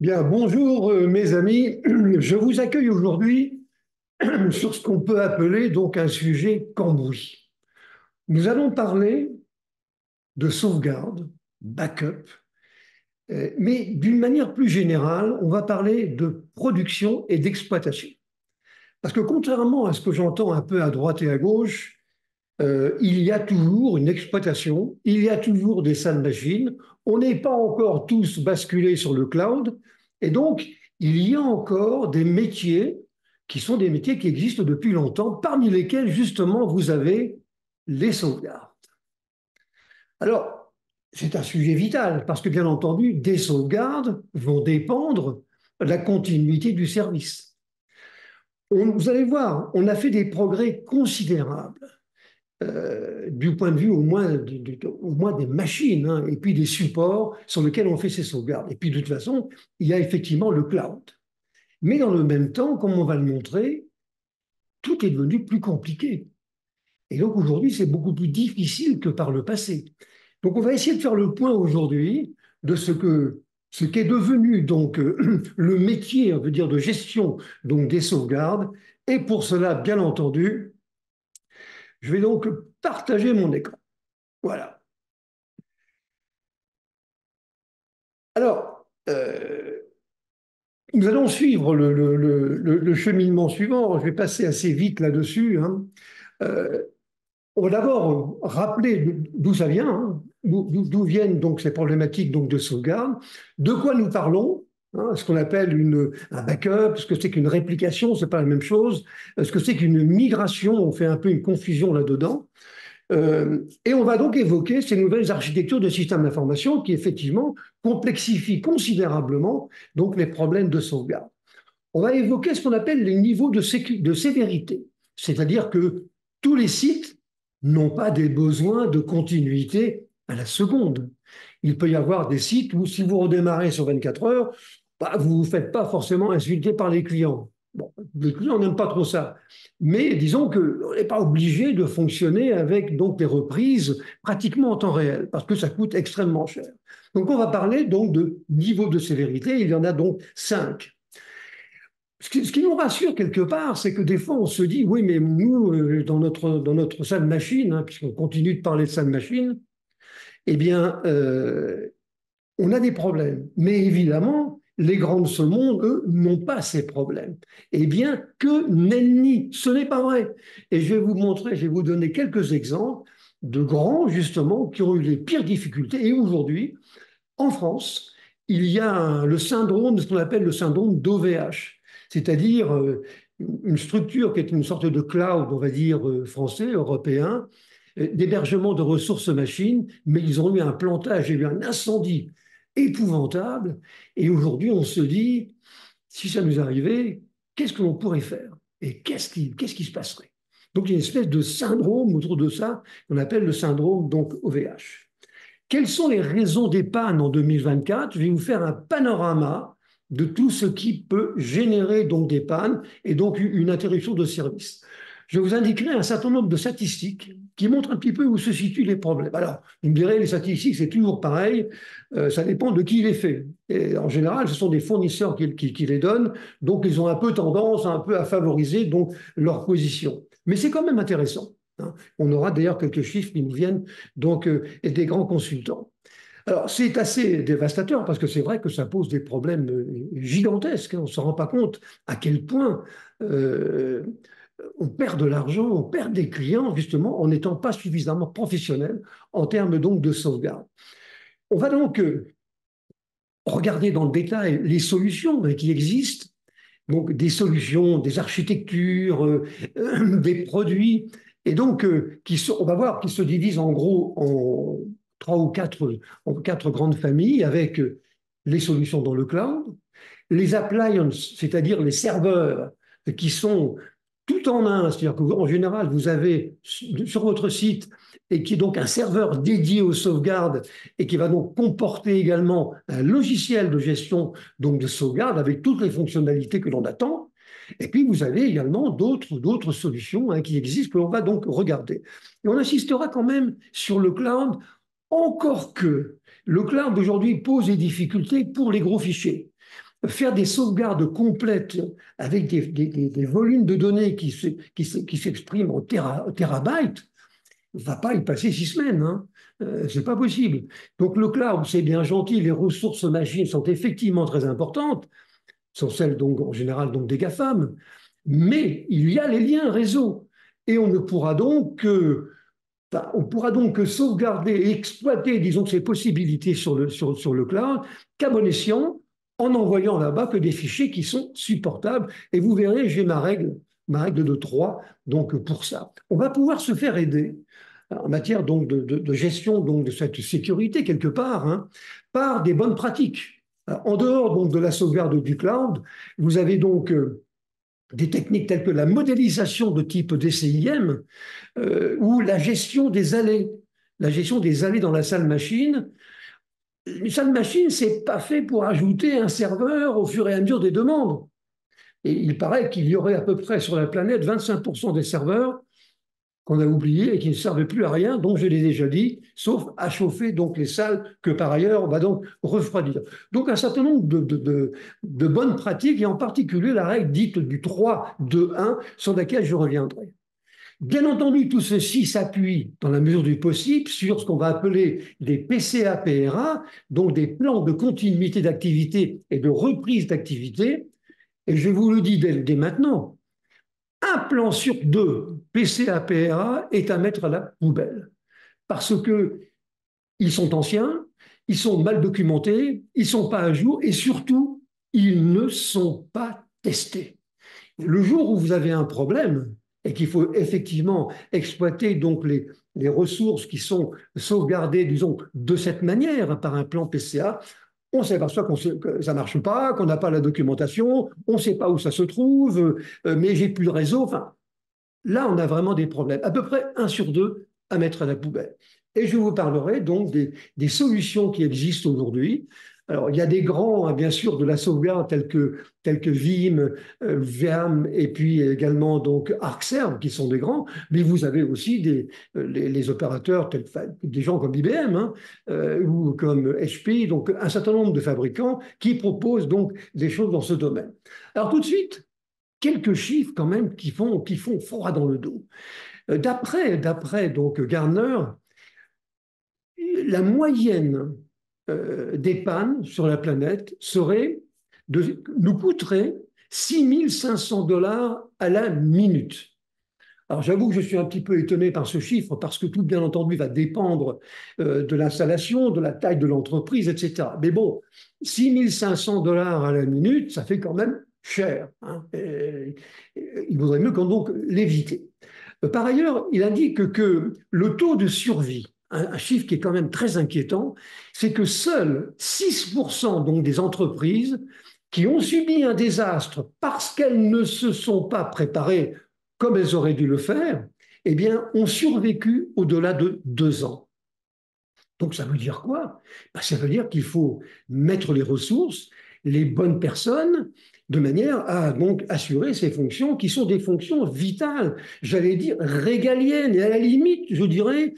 Bien, bonjour mes amis. Je vous accueille aujourd'hui sur ce qu'on peut appeler donc un sujet cambouis. Nous allons parler de sauvegarde, backup, mais d'une manière plus générale, on va parler de production et d'exploitation. Parce que contrairement à ce que j'entends un peu à droite et à gauche, il y a toujours une exploitation, il y a toujours des salles machines, on n'est pas encore tous basculés sur le cloud, et donc il y a encore des métiers qui sont des métiers qui existent depuis longtemps, parmi lesquels justement vous avez les sauvegardes. Alors, c'est un sujet vital, parce que bien entendu, des sauvegardes vont dépendre de la continuité du service. Vous allez voir, on a fait des progrès considérables du point de vue au moins des machines, hein, et puis des supports sur lesquels on fait ces sauvegardes. Et puis de toute façon, il y a effectivement le cloud. Mais dans le même temps, comme on va le montrer, tout est devenu plus compliqué. Et donc aujourd'hui, c'est beaucoup plus difficile que par le passé. Donc on va essayer de faire le point aujourd'hui de ce qu'est devenu donc le métier, on veut dire, de gestion donc des sauvegardes. Et pour cela, bien entendu, je vais donc partager mon écran. Voilà. Alors, nous allons suivre le cheminement suivant. Je vais passer assez vite là-dessus, hein. Euh, on va d'abord rappeler d'où ça vient, hein, d'où viennent donc ces problématiques donc de sauvegarde, de quoi nous parlons, hein, ce qu'on appelle un backup, ce que c'est qu'une réplication, c'est pas la même chose, ce que c'est qu'une migration, on fait un peu une confusion là-dedans. Et on va donc évoquer ces nouvelles architectures de systèmes d'information qui effectivement complexifient considérablement donc les problèmes de sauvegarde. On va évoquer ce qu'on appelle les niveaux de sévérité, c'est-à-dire que tous les sites n'ont pas des besoins de continuité à la seconde. Il peut y avoir des sites où si vous redémarrez sur 24 heures, bah, vous ne vous faites pas forcément insulter par les clients. Bon, les clients n'aiment pas trop ça. Mais disons qu'on n'est pas obligé de fonctionner avec donc des reprises pratiquement en temps réel, parce que ça coûte extrêmement cher. Donc on va parler donc de niveau de sévérité, il y en a donc 5. Ce qui nous rassure quelque part, c'est que des fois on se dit, oui, mais nous, dans notre salle machine, hein, puisqu'on continue de parler de salle machine, eh bien, on a des problèmes. Mais évidemment, les grands de ce monde, eux, n'ont pas ces problèmes. Eh bien, que nenni, ce n'est pas vrai. Et je vais vous montrer, je vais vous donner quelques exemples de grands, justement, qui ont eu les pires difficultés. Et aujourd'hui, en France, il y a le syndrome, ce qu'on appelle le syndrome d'OVH, c'est-à-dire une structure qui est une sorte de cloud, on va dire, français, européen, d'hébergement de ressources machines, mais ils ont eu un plantage et eu un incendie épouvantable. Et aujourd'hui, on se dit, si ça nous arrivait, qu'est-ce que l'on pourrait faire? Et qu'est-ce qui se passerait? Donc, il y a une espèce de syndrome autour de ça qu'on appelle le syndrome donc OVH. Quelles sont les raisons des pannes en 2024? Je vais vous faire un panorama de tout ce qui peut générer donc des pannes et donc une interruption de service. Je vous indiquerai un certain nombre de statistiques qui montrent un petit peu où se situent les problèmes. Alors, vous me direz, les statistiques, c'est toujours pareil, ça dépend de qui les fait. Et en général, ce sont des fournisseurs qui les donnent, donc ils ont un peu tendance un peu à favoriser donc, leur position. Mais c'est quand même intéressant, hein. On aura d'ailleurs quelques chiffres qui nous viennent donc, et des grands consultants. Alors, c'est assez dévastateur parce que c'est vrai que ça pose des problèmes gigantesques, hein. On ne se rend pas compte à quel point euh, on perd de l'argent, on perd des clients justement en n'étant pas suffisamment professionnel en termes donc de sauvegarde. On va donc regarder dans le détail les solutions qui existent, donc des solutions, des architectures, des produits, et donc on va voir qu'ils se divisent en gros en quatre grandes familles avec les solutions dans le cloud, les appliances, c'est-à-dire les serveurs qui sont tout en un, c'est-à-dire qu'en général, vous avez sur votre site et qui est donc un serveur dédié aux sauvegardes et qui va donc comporter également un logiciel de gestion donc de sauvegarde avec toutes les fonctionnalités que l'on attend. Et puis, vous avez également d'autres solutions qui existent que l'on va donc regarder. Et on insistera quand même sur le cloud, encore que le cloud aujourd'hui pose des difficultés pour les gros fichiers. faire des sauvegardes complètes avec des volumes de données qui s'expriment en terabytes, il ne va pas y passer 6 semaines. Hein. C'est pas possible. Donc le cloud, c'est bien gentil, les ressources machines sont effectivement très importantes, sont celles donc en général donc des GAFAM, mais il y a les liens réseau. Et on ne pourra donc que on pourra donc sauvegarder et exploiter, disons, ces possibilités sur le cloud qu'à bon escient, en envoyant là-bas que des fichiers qui sont supportables. Et vous verrez, j'ai ma règle de 3, donc pour ça. On va pouvoir se faire aider en matière donc de gestion donc de cette sécurité quelque part, hein, par des bonnes pratiques. Alors, en dehors donc de la sauvegarde du cloud, vous avez donc des techniques telles que la modélisation de type DCIM, ou la gestion des allées. La gestion des allées dans la salle machine. Une salle machine, c'est pas fait pour ajouter un serveur au fur et à mesure des demandes. Et il paraît qu'il y aurait à peu près sur la planète 25% des serveurs qu'on a oubliés et qui ne servaient plus à rien, donc je l'ai déjà dit, sauf à chauffer donc les salles que par ailleurs on va donc refroidir. Donc un certain nombre de bonnes pratiques, et en particulier la règle dite du 3-2-1, sur laquelle je reviendrai. Bien entendu, tout ceci s'appuie, dans la mesure du possible, sur ce qu'on va appeler des PCA-PRA, donc des plans de continuité d'activité et de reprise d'activité. Et je vous le dis dès maintenant, un plan sur deux PCA-PRA est à mettre à la poubelle. Parce qu'ils sont anciens, ils sont mal documentés, ils ne sont pas à jour et surtout, ils ne sont pas testés. Le jour où vous avez un problème et qu'il faut effectivement exploiter donc les ressources qui sont sauvegardées, disons, de cette manière par un plan PCA, on s'aperçoit que ça ne marche pas, qu'on n'a pas la documentation, on ne sait pas où ça se trouve, mais j'ai plus de réseau. Enfin, là, on a vraiment des problèmes. À peu près 1 sur 2 à mettre à la poubelle. Et je vous parlerai donc des solutions qui existent aujourd'hui. Alors, il y a des grands, hein, bien sûr, de la sauvegarde tels que Vim, VM et puis également donc ArcServe, qui sont des grands, mais vous avez aussi les opérateurs, des gens comme IBM, hein, ou comme HP, donc un certain nombre de fabricants qui proposent donc des choses dans ce domaine. Alors tout de suite, quelques chiffres quand même qui font froid dans le dos. D'après donc Gartner, la moyenne des pannes sur la planète nous coûterait 6 500 $ à la minute. Alors j'avoue que je suis un petit peu étonné par ce chiffre parce que tout bien entendu va dépendre de l'installation, de la taille de l'entreprise, etc. Mais bon, 6 500 $ à la minute, ça fait quand même cher. Hein, il vaudrait mieux donc l'éviter. Par ailleurs, il indique que le taux de survie, un chiffre qui est quand même très inquiétant, c'est que seuls 6% donc des entreprises qui ont subi un désastre parce qu'elles ne se sont pas préparées comme elles auraient dû le faire, eh bien, ont survécu au-delà de 2 ans. Donc ça veut dire quoi? Ça veut dire qu'il faut mettre les ressources, les bonnes personnes, de manière à donc assurer ces fonctions qui sont des fonctions vitales, j'allais dire régaliennes, et à la limite, je dirais,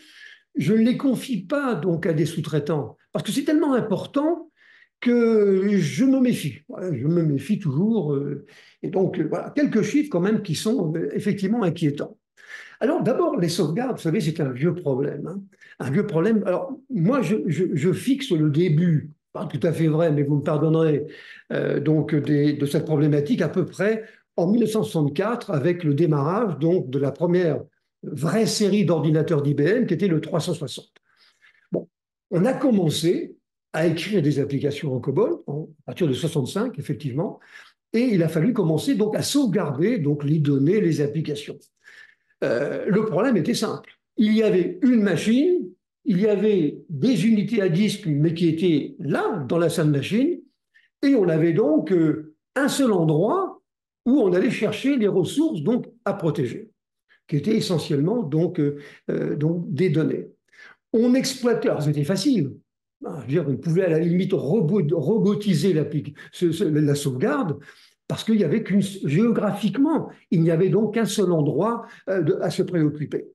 je ne les confie pas donc à des sous-traitants, parce que c'est tellement important que je me méfie. Je me méfie toujours. Et donc, voilà, quelques chiffres quand même qui sont effectivement inquiétants. Alors, d'abord, les sauvegardes, vous savez, c'est un vieux problème. Hein. Un vieux problème. Alors, moi, je fixe le début, pas tout à fait vrai, mais vous me pardonnerez, donc de cette problématique à peu près en 1964, avec le démarrage donc de la première vraie série d'ordinateurs d'IBM, qui était le 360. Bon, on a commencé à écrire des applications en COBOL, à partir de 65, effectivement, et il a fallu commencer donc à sauvegarder donc les données, les applications. Le problème était simple. Il y avait une machine, il y avait des unités à disque, mais qui étaient là, dans la salle machine, et on avait donc un seul endroit où on allait chercher les ressources donc à protéger, qui étaient essentiellement donc des données. On exploitait, alors c'était facile, on pouvait à la limite robotiser la sauvegarde, parce qu'il y avait géographiquement, il n'y avait donc qu'un seul endroit à se préoccuper.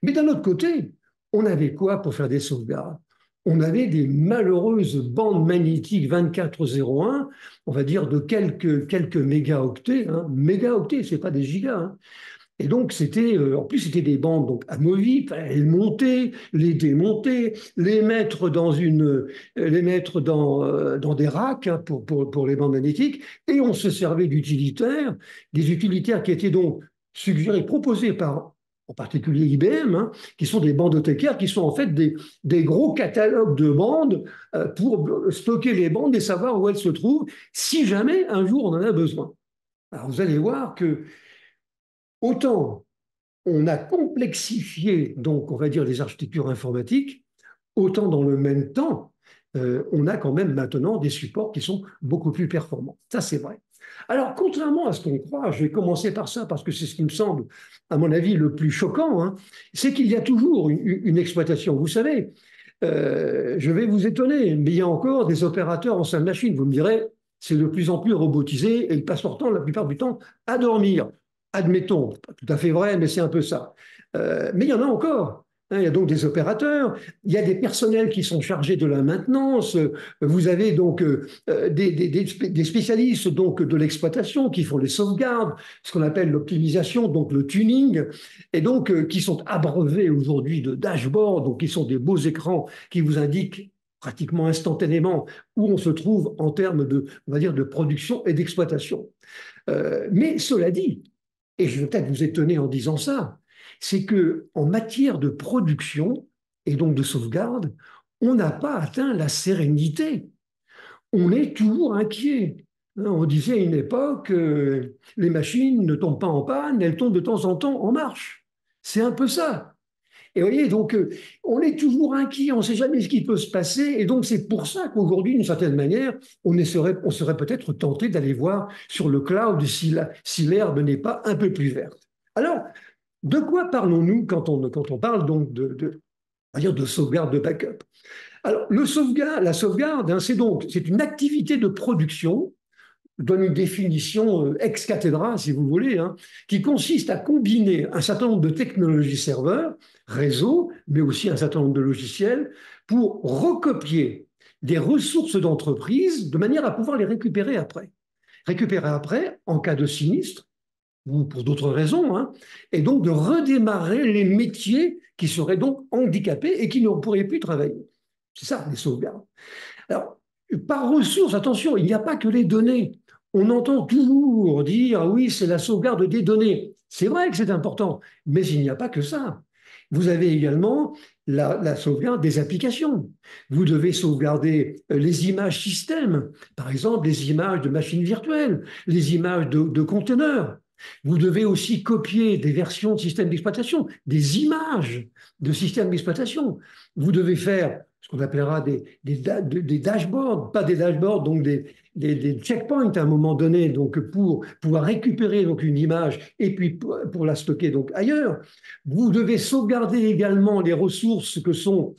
Mais d'un autre côté, on avait quoi pour faire des sauvegardes? on avait des malheureuses bandes magnétiques 2401, on va dire de quelques mégaoctets. Hein. Mégaoctets, ce n'est pas des gigas. Hein. Et donc, c'était, en plus, c'était des bandes donc, amovibles, il fallait les monter, les démonter, les mettre dans des racks hein, pour les bandes magnétiques. Et on se servait d'utilitaires, des utilitaires qui étaient donc suggérés, proposés par, en particulier IBM, hein, qui sont des bandothécaires, qui sont en fait des gros catalogues de bandes pour stocker les bandes et savoir où elles se trouvent, si jamais un jour on en a besoin. Alors, vous allez voir que autant on a complexifié, donc, on va dire, les architectures informatiques, autant dans le même temps, on a quand même maintenant des supports qui sont beaucoup plus performants. Ça, c'est vrai. Alors, contrairement à ce qu'on croit, je vais commencer par ça parce que c'est ce qui me semble, à mon avis, le plus choquant, hein, c'est qu'il y a toujours une exploitation. Vous savez, je vais vous étonner, mais il y a encore des opérateurs en salle de machine. Vous me direz, c'est de plus en plus robotisé et ils passent leur temps, la plupart du temps, à dormir. Admettons, pas tout à fait vrai, mais c'est un peu ça. Mais il y en a encore. Hein, il y a donc des opérateurs, il y a des personnels qui sont chargés de la maintenance, vous avez donc des spécialistes donc, de l'exploitation qui font les sauvegardes, ce qu'on appelle l'optimisation, donc le tuning, et donc qui sont abreuvés aujourd'hui de dashboards, donc qui sont des beaux écrans qui vous indiquent pratiquement instantanément où on se trouve en termes de, on va dire, de production et d'exploitation. Mais cela dit, et je vais peut-être vous étonner en disant ça, c'est que en matière de production et donc de sauvegarde, on n'a pas atteint la sérénité. On est toujours inquiet. On disait à une époque, les machines ne tombent pas en panne, elles tombent de temps en temps en marche. C'est un peu ça. Et vous voyez, donc, on est toujours inquiet, on ne sait jamais ce qui peut se passer. Et donc, c'est pour ça qu'aujourd'hui, d'une certaine manière, on serait peut-être tenté d'aller voir sur le cloud si l'herbe n'est pas un peu plus verte. Alors, de quoi parlons-nous quand on parle donc on va dire de sauvegarde de backup? Alors, la sauvegarde, hein, c'est une activité de production, je donne une définition ex cathedra, si vous voulez, hein, qui consiste à combiner un certain nombre de technologies serveurs, réseaux, mais aussi un certain nombre de logiciels, pour recopier des ressources d'entreprise de manière à pouvoir les récupérer après. Récupérer après en cas de sinistre ou pour d'autres raisons, hein, et donc de redémarrer les métiers qui seraient donc handicapés et qui ne pourraient plus travailler. C'est ça, les sauvegardes. Alors, par ressources, attention, il n'y a pas que les données. On entend toujours dire, oui, c'est la sauvegarde des données. C'est vrai que c'est important, mais il n'y a pas que ça. Vous avez également la sauvegarde des applications. Vous devez sauvegarder les images système, par exemple les images de machines virtuelles, les images de conteneurs. Vous devez aussi copier des versions de systèmes d'exploitation, des images de systèmes d'exploitation. Vous devez faire ce qu'on appellera des dashboards, pas des dashboards, donc des checkpoints à un moment donné, donc pour pouvoir récupérer donc une image et puis pour la stocker donc ailleurs. Vous devez sauvegarder également les ressources que sont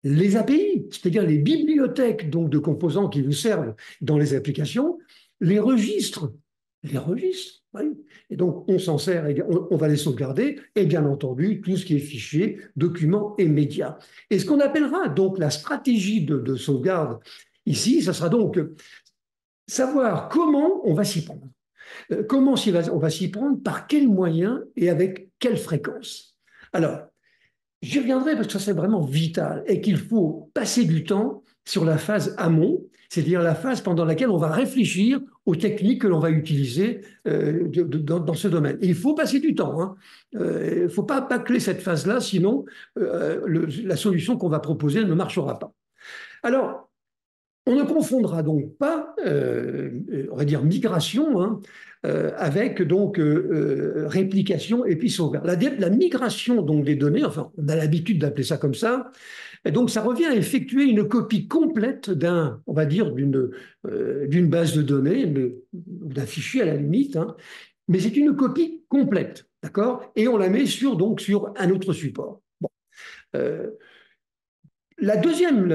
les API, c'est-à-dire les bibliothèques donc de composants qui vous servent dans les applications, les registres. Oui. Et donc, on s'en sert, on va les sauvegarder, et bien entendu, tout ce qui est fichier, documents et médias. Et ce qu'on appellera donc la stratégie de sauvegarde ici, ça sera donc savoir comment on va s'y prendre. Comment on va s'y prendre, par quels moyens et avec quelle fréquence. Alors, j'y reviendrai parce que ça c'est vraiment vital et qu'il faut passer du temps sur la phase amont, c'est-à-dire la phase pendant laquelle on va réfléchir aux techniques que l'on va utiliser dans ce domaine. Et il faut passer du temps. Hein. Il ne faut pas bâcler cette phase-là, sinon la solution qu'on va proposer ne marchera pas. Alors, on ne confondra donc pas, on va dire, migration hein, avec donc réplication et puis sauvegarde. La migration donc des données, enfin, on a l'habitude d'appeler ça comme ça, et donc ça revient à effectuer une copie complète on va dire, d'une base de données, d'un fichier à la limite, hein, mais c'est une copie complète, d'accord? Et on la met donc sur un autre support. Bon. La deuxième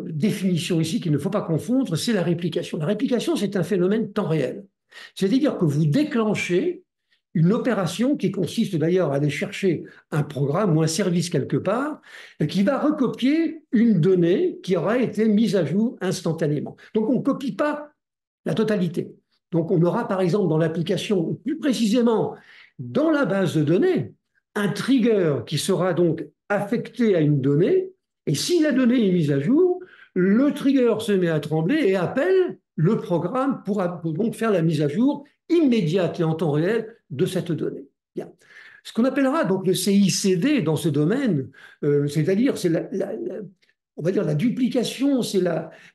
définition ici qu'il ne faut pas confondre, c'est la réplication. La réplication, c'est un phénomène temps réel. C'est-à-dire que vous déclenchez une opération qui consiste d'ailleurs à aller chercher un programme ou un service quelque part et qui va recopier une donnée qui aura été mise à jour instantanément. Donc on ne copie pas la totalité. Donc on aura par exemple dans l'application, plus précisément dans la base de données, un trigger qui sera donc affecté à une donnée, et si la donnée est mise à jour, le trigger se met à trembler et appelle le programme pour donc faire la mise à jour immédiate et en temps réel de cette donnée. Bien. Ce qu'on appellera donc le CICD dans ce domaine, c'est-à-dire c'est on va dire la duplication, c'est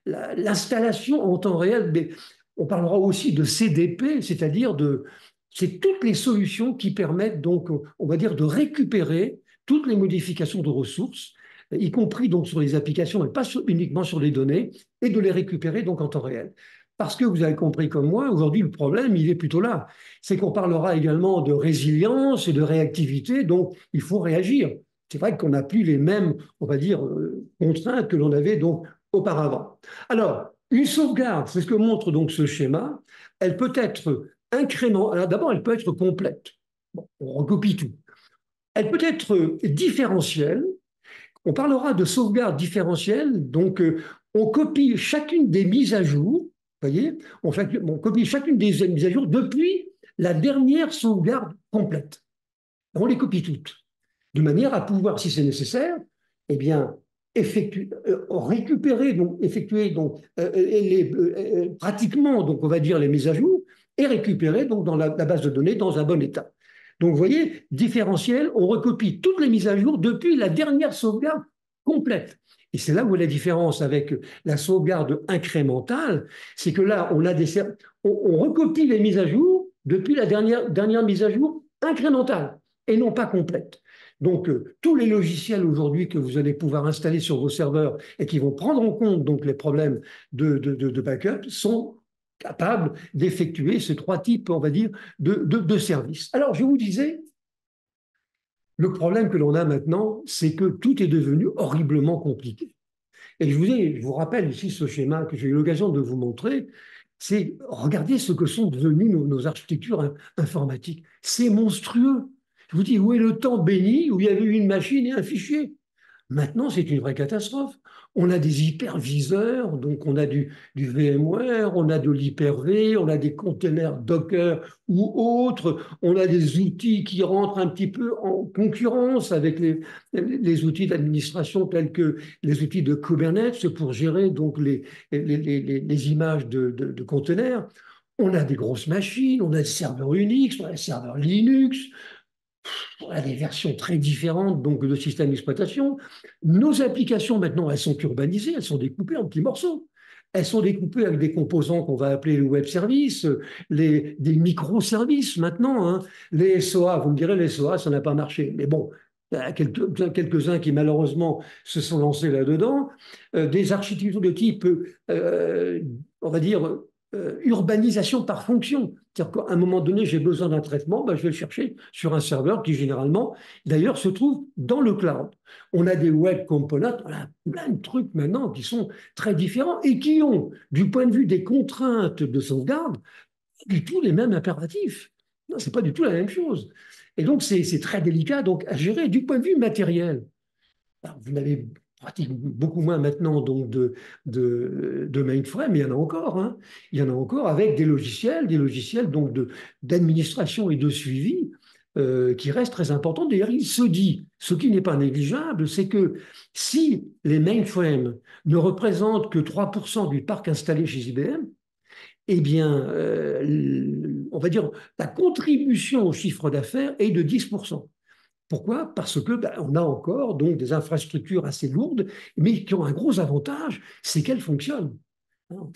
l'installation en temps réel. Mais on parlera aussi de CDP, c'est-à-dire c'est toutes les solutions qui permettent donc, on va dire, de récupérer toutes les modifications de ressources, y compris donc sur les applications et pas uniquement sur les données, et de les récupérer donc en temps réel. Parce que vous avez compris comme moi, aujourd'hui, le problème, il est plutôt là. C'est qu'on parlera également de résilience et de réactivité, donc il faut réagir. C'est vrai qu'on n'a plus les mêmes, on va dire, contraintes que l'on avait donc auparavant. Alors, une sauvegarde, c'est ce que montre donc ce schéma, elle peut être incrément. Alors d'abord, elle peut être complète. Bon, on recopie tout. Elle peut être différentielle. On parlera de sauvegarde différentielle. Donc, on copie chacune des mises à jour. Vous voyez, on copie chacune des mises à jour depuis la dernière sauvegarde complète. On les copie toutes, de manière à pouvoir, si c'est nécessaire, eh bien, récupérer, donc effectuer donc, pratiquement, donc on va dire les mises à jour, et récupérer donc dans la base de données dans un bon état. Donc vous voyez, différentiel, on recopie toutes les mises à jour depuis la dernière sauvegarde complète. Et c'est là où est la différence avec la sauvegarde incrémentale, c'est que là, on recopie les mises à jour depuis la dernière mise à jour incrémentale et non pas complète. Donc, tous les logiciels aujourd'hui que vous allez pouvoir installer sur vos serveurs et qui vont prendre en compte donc, les problèmes de backup sont capables d'effectuer ces trois types, on va dire, de services. Alors, je vous disais, le problème que l'on a maintenant, c'est que tout est devenu horriblement compliqué. Et je vous rappelle ici ce schéma que j'ai eu l'occasion de vous montrer, c'est regardez ce que sont devenues nos architectures informatiques. C'est monstrueux. Je vous dis, où est le temps béni où il y avait une machine et un fichier? Maintenant, c'est une vraie catastrophe. On a des hyperviseurs, donc on a du VMware, on a de l'Hyper-V, on a des containers Docker ou autres, on a des outils qui rentrent un petit peu en concurrence avec les outils d'administration tels que les outils de Kubernetes pour gérer donc les images de containers. On a des grosses machines, on a des serveurs Unix, on a des serveurs Linux, on a des versions très différentes donc, de systèmes d'exploitation. Nos applications, maintenant, elles sont urbanisées, elles sont découpées en petits morceaux. Elles sont découpées avec des composants qu'on va appeler les web services, des microservices maintenant. Hein. Les SOA, vous me direz, les SOA, ça n'a pas marché. Mais bon, il y a quelques-uns qui malheureusement se sont lancés là-dedans. Des architectures de type, on va dire, urbanisation par fonction. C'est-à-dire qu'à un moment donné, j'ai besoin d'un traitement, ben, je vais le chercher sur un serveur qui généralement, d'ailleurs, se trouve dans le cloud. On a des web components, on a plein de trucs maintenant qui sont très différents et qui ont, du point de vue des contraintes de sauvegarde, du tout les mêmes impératifs. Non, c'est pas du tout la même chose. Et donc, c'est très délicat donc, à gérer du point de vue matériel. Alors, vous n'avez pratique beaucoup moins maintenant donc de mainframe, mais il y en a encore. Hein. Il y en a encore avec des logiciels donc d'administration et de suivi qui restent très importants. D'ailleurs, il se dit, ce qui n'est pas négligeable, c'est que si les mainframes ne représentent que 3% du parc installé chez IBM, eh bien, on va dire, la contribution au chiffre d'affaires est de 10%. Pourquoi? Parce que on a encore donc des infrastructures assez lourdes, mais qui ont un gros avantage, c'est qu'elles fonctionnent.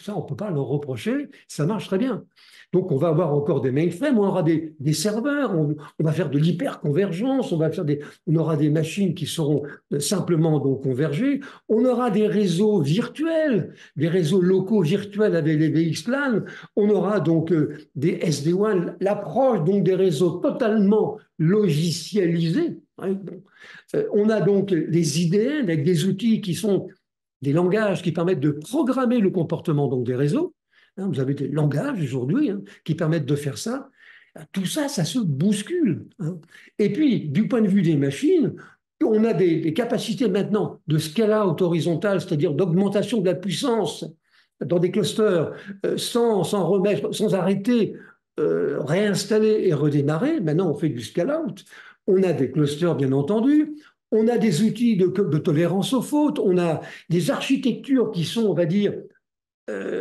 Ça, on ne peut pas leur reprocher, ça marche très bien. Donc, on va avoir encore des mainframes, on aura des serveurs, on va faire de l'hyperconvergence, on aura des machines qui seront simplement donc convergées, on aura des réseaux virtuels, des réseaux locaux virtuels avec les VXLAN, on aura donc des SD-WAN, l'approche donc des réseaux totalement logicialisés. Hein, bon. On a donc des IDN avec des outils qui sont des langages qui permettent de programmer le comportement donc, des réseaux. Hein, vous avez des langages aujourd'hui hein, qui permettent de faire ça. Tout ça, ça se bouscule, hein. Et puis, du point de vue des machines, on a des capacités maintenant de scale-out horizontal, c'est-à-dire d'augmentation de la puissance dans des clusters, sans remettre, sans arrêter, réinstaller et redémarrer. Maintenant, on fait du scale-out. On a des clusters, bien entendu. On a des outils de tolérance aux fautes. On a des architectures qui sont, on va dire,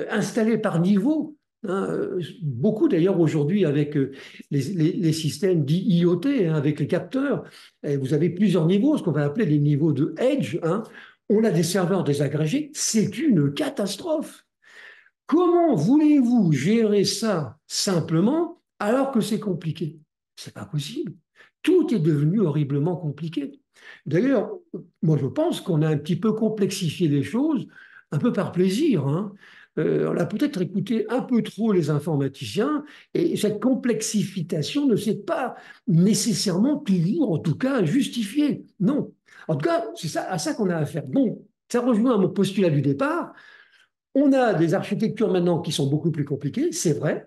installées par niveau, hein. Beaucoup d'ailleurs aujourd'hui avec les systèmes d'IoT, hein, avec les capteurs. Et vous avez plusieurs niveaux, ce qu'on va appeler les niveaux de edge, hein. On a des serveurs désagrégés. C'est une catastrophe. Comment voulez-vous gérer ça simplement alors que c'est compliqué? C'est pas possible. Tout est devenu horriblement compliqué. D'ailleurs, moi je pense qu'on a un petit peu complexifié les choses, un peu par plaisir, hein. On a peut-être écouté un peu trop les informaticiens et cette complexification ne s'est pas nécessairement toujours, en tout cas, justifiée. Non. En tout cas, c'est ça, à ça qu'on a affaire. Donc, ça rejoint mon postulat du départ. On a des architectures maintenant qui sont beaucoup plus compliquées, c'est vrai,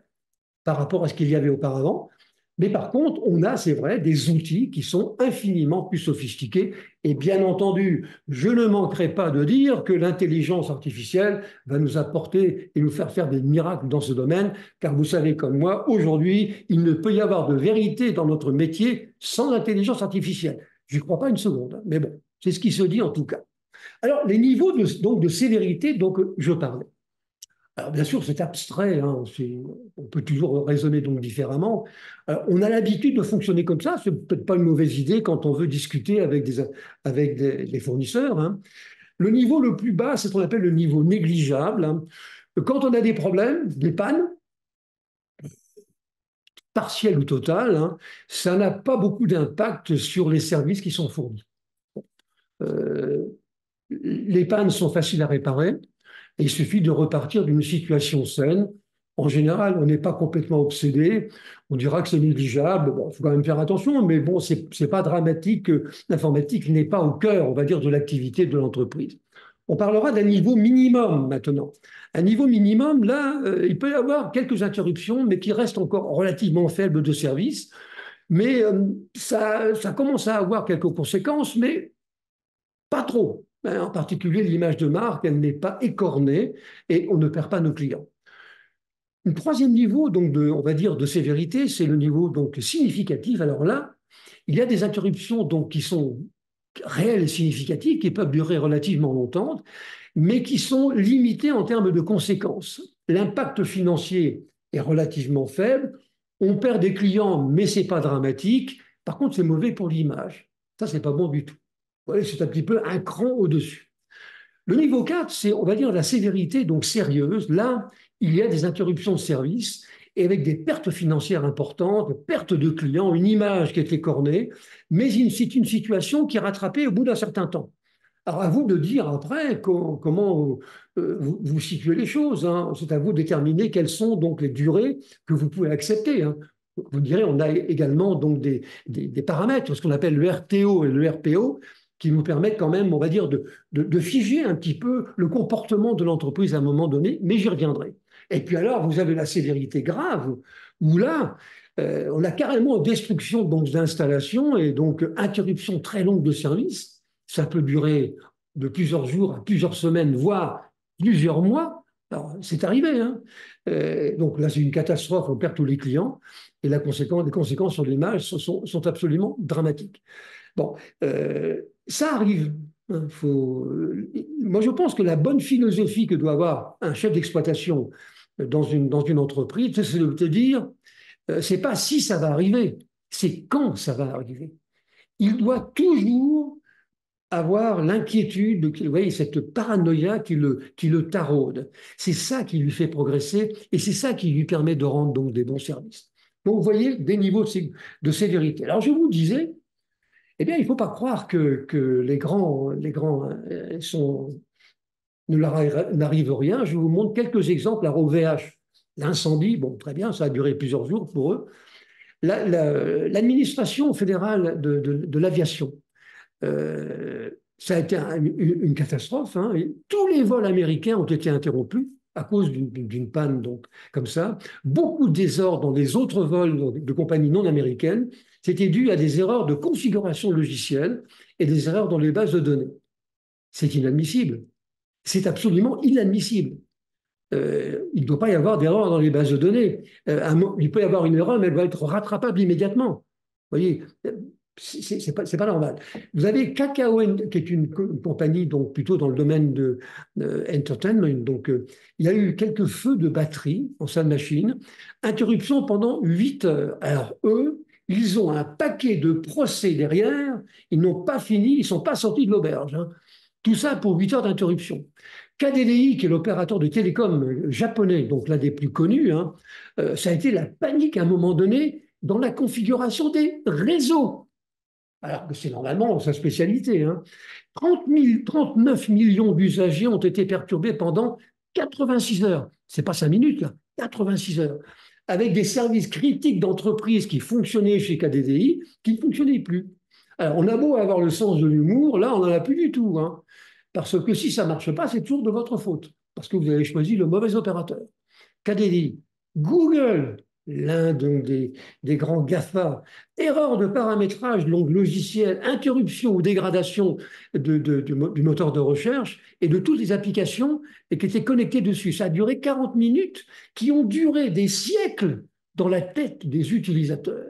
par rapport à ce qu'il y avait auparavant. Mais par contre, on a, c'est vrai, des outils qui sont infiniment plus sophistiqués. Et bien entendu, je ne manquerai pas de dire que l'intelligence artificielle va nous apporter et nous faire faire des miracles dans ce domaine, car vous savez comme moi, aujourd'hui, il ne peut y avoir de vérité dans notre métier sans l'intelligence artificielle. Je n'y crois pas une seconde, mais bon, c'est ce qui se dit en tout cas. Alors, les niveaux donc, de sévérité dont je parlais. Alors, bien sûr, c'est abstrait, hein, on peut toujours raisonner donc différemment. On a l'habitude de fonctionner comme ça, c'est peut-être pas une mauvaise idée quand on veut discuter avec des fournisseurs, hein. Le niveau le plus bas, c'est ce qu'on appelle le niveau négligeable, hein. Quand on a des problèmes, des pannes, partielles ou totales, hein, ça n'a pas beaucoup d'impact sur les services qui sont fournis. Euh, les pannes sont faciles à réparer. Et il suffit de repartir d'une situation saine. En général, on n'est pas complètement obsédé. On dira que c'est négligeable. Bon, il faut quand même faire attention, mais bon, c'est pas dramatique. L'informatique n'est pas au cœur, on va dire, de l'activité de l'entreprise. On parlera d'un niveau minimum maintenant. Un niveau minimum, là, il peut y avoir quelques interruptions, mais qui restent encore relativement faibles de service. Mais ça commence à avoir quelques conséquences, mais pas trop. En particulier, l'image de marque, elle n'est pas écornée et on ne perd pas nos clients. Un troisième niveau, donc on va dire, de sévérité, c'est le niveau donc significatif. Alors là, il y a des interruptions donc qui sont réelles et significatives, qui peuvent durer relativement longtemps, mais qui sont limitées en termes de conséquences. L'impact financier est relativement faible. On perd des clients, mais c'est pas dramatique. Par contre, c'est mauvais pour l'image. Ça, c'est pas bon du tout. Ouais, c'est un petit peu un cran au-dessus. Le niveau 4, c'est, on va dire, la sévérité donc sérieuse. Là, il y a des interruptions de service et avec des pertes financières importantes, pertes de clients, une image qui est écornée, mais c'est une situation qui est rattrapée au bout d'un certain temps. Alors, à vous de dire après comment vous situez les choses, hein. C'est à vous de déterminer quelles sont donc les durées que vous pouvez accepter, hein. Vous direz, on a également donc des paramètres, ce qu'on appelle le RTO et le RPO, qui nous permettent quand même, on va dire, de figer un petit peu le comportement de l'entreprise à un moment donné, mais j'y reviendrai. Et puis alors, vous avez la sévérité grave, où là, on a carrément destruction donc d'installation et donc interruption très longue de service. Ça peut durer de plusieurs jours à plusieurs semaines, voire plusieurs mois. Alors, c'est arrivé, hein. Donc là, c'est une catastrophe, on perd tous les clients et les conséquences sur l'image sont absolument dramatiques. Bon, ça arrive, hein. Moi, je pense que la bonne philosophie que doit avoir un chef d'exploitation dans une entreprise, c'est de te dire, c'est pas si ça va arriver, c'est quand ça va arriver. Il doit toujours avoir l'inquiétude, vous voyez, cette paranoïa qui le taraude. C'est ça qui lui fait progresser et c'est ça qui lui permet de rendre donc des bons services. Donc, vous voyez, des niveaux de sévérité. Alors, je vous disais, eh bien, il ne faut pas croire que les grands n'arrive rien. Je vous montre quelques exemples. Alors, au VH, l'incendie, bon, très bien, ça a duré plusieurs jours pour eux. L'administration fédérale de l'aviation, ça a été une catastrophe, hein. Tous les vols américains ont été interrompus à cause d'une panne donc comme ça. Beaucoup de désordres dans les autres vols de compagnies non américaines, c'était dû à des erreurs de configuration logicielle et des erreurs dans les bases de données. C'est inadmissible. C'est absolument inadmissible. Il ne doit pas y avoir d'erreur dans les bases de données. Il peut y avoir une erreur, mais elle doit être rattrapable immédiatement. Vous voyez, c'est pas normal. Vous avez Kakao, qui est une compagnie donc plutôt dans le domaine de entertainment. Donc, il y a eu quelques feux de batterie en salle machine, interruption pendant 8 heures. Alors eux, ils ont un paquet de procès derrière. Ils n'ont pas fini, ils ne sont pas sortis de l'auberge. Hein. Tout ça pour 8 heures d'interruption. KDDI, qui est l'opérateur de télécom japonais, donc l'un des plus connus, hein, ça a été la panique à un moment donné dans la configuration des réseaux. Alors que c'est normalement sa spécialité. Hein. 39 millions d'usagers ont été perturbés pendant 86 heures. C'est pas 5 minutes, là, 86 heures. Avec des services critiques d'entreprise qui fonctionnaient chez KDDI, qui ne fonctionnaient plus. Alors, on a beau avoir le sens de l'humour, là, on n'en a plus du tout. Hein. Parce que si ça ne marche pas, c'est toujours de votre faute. Parce que vous avez choisi le mauvais opérateur. KDDI, Google, l'un des grands GAFA, erreur de paramétrage donc logiciel, interruption ou dégradation du moteur de recherche et de toutes les applications qui étaient connectées dessus. Ça a duré 40 minutes qui ont duré des siècles dans la tête des utilisateurs.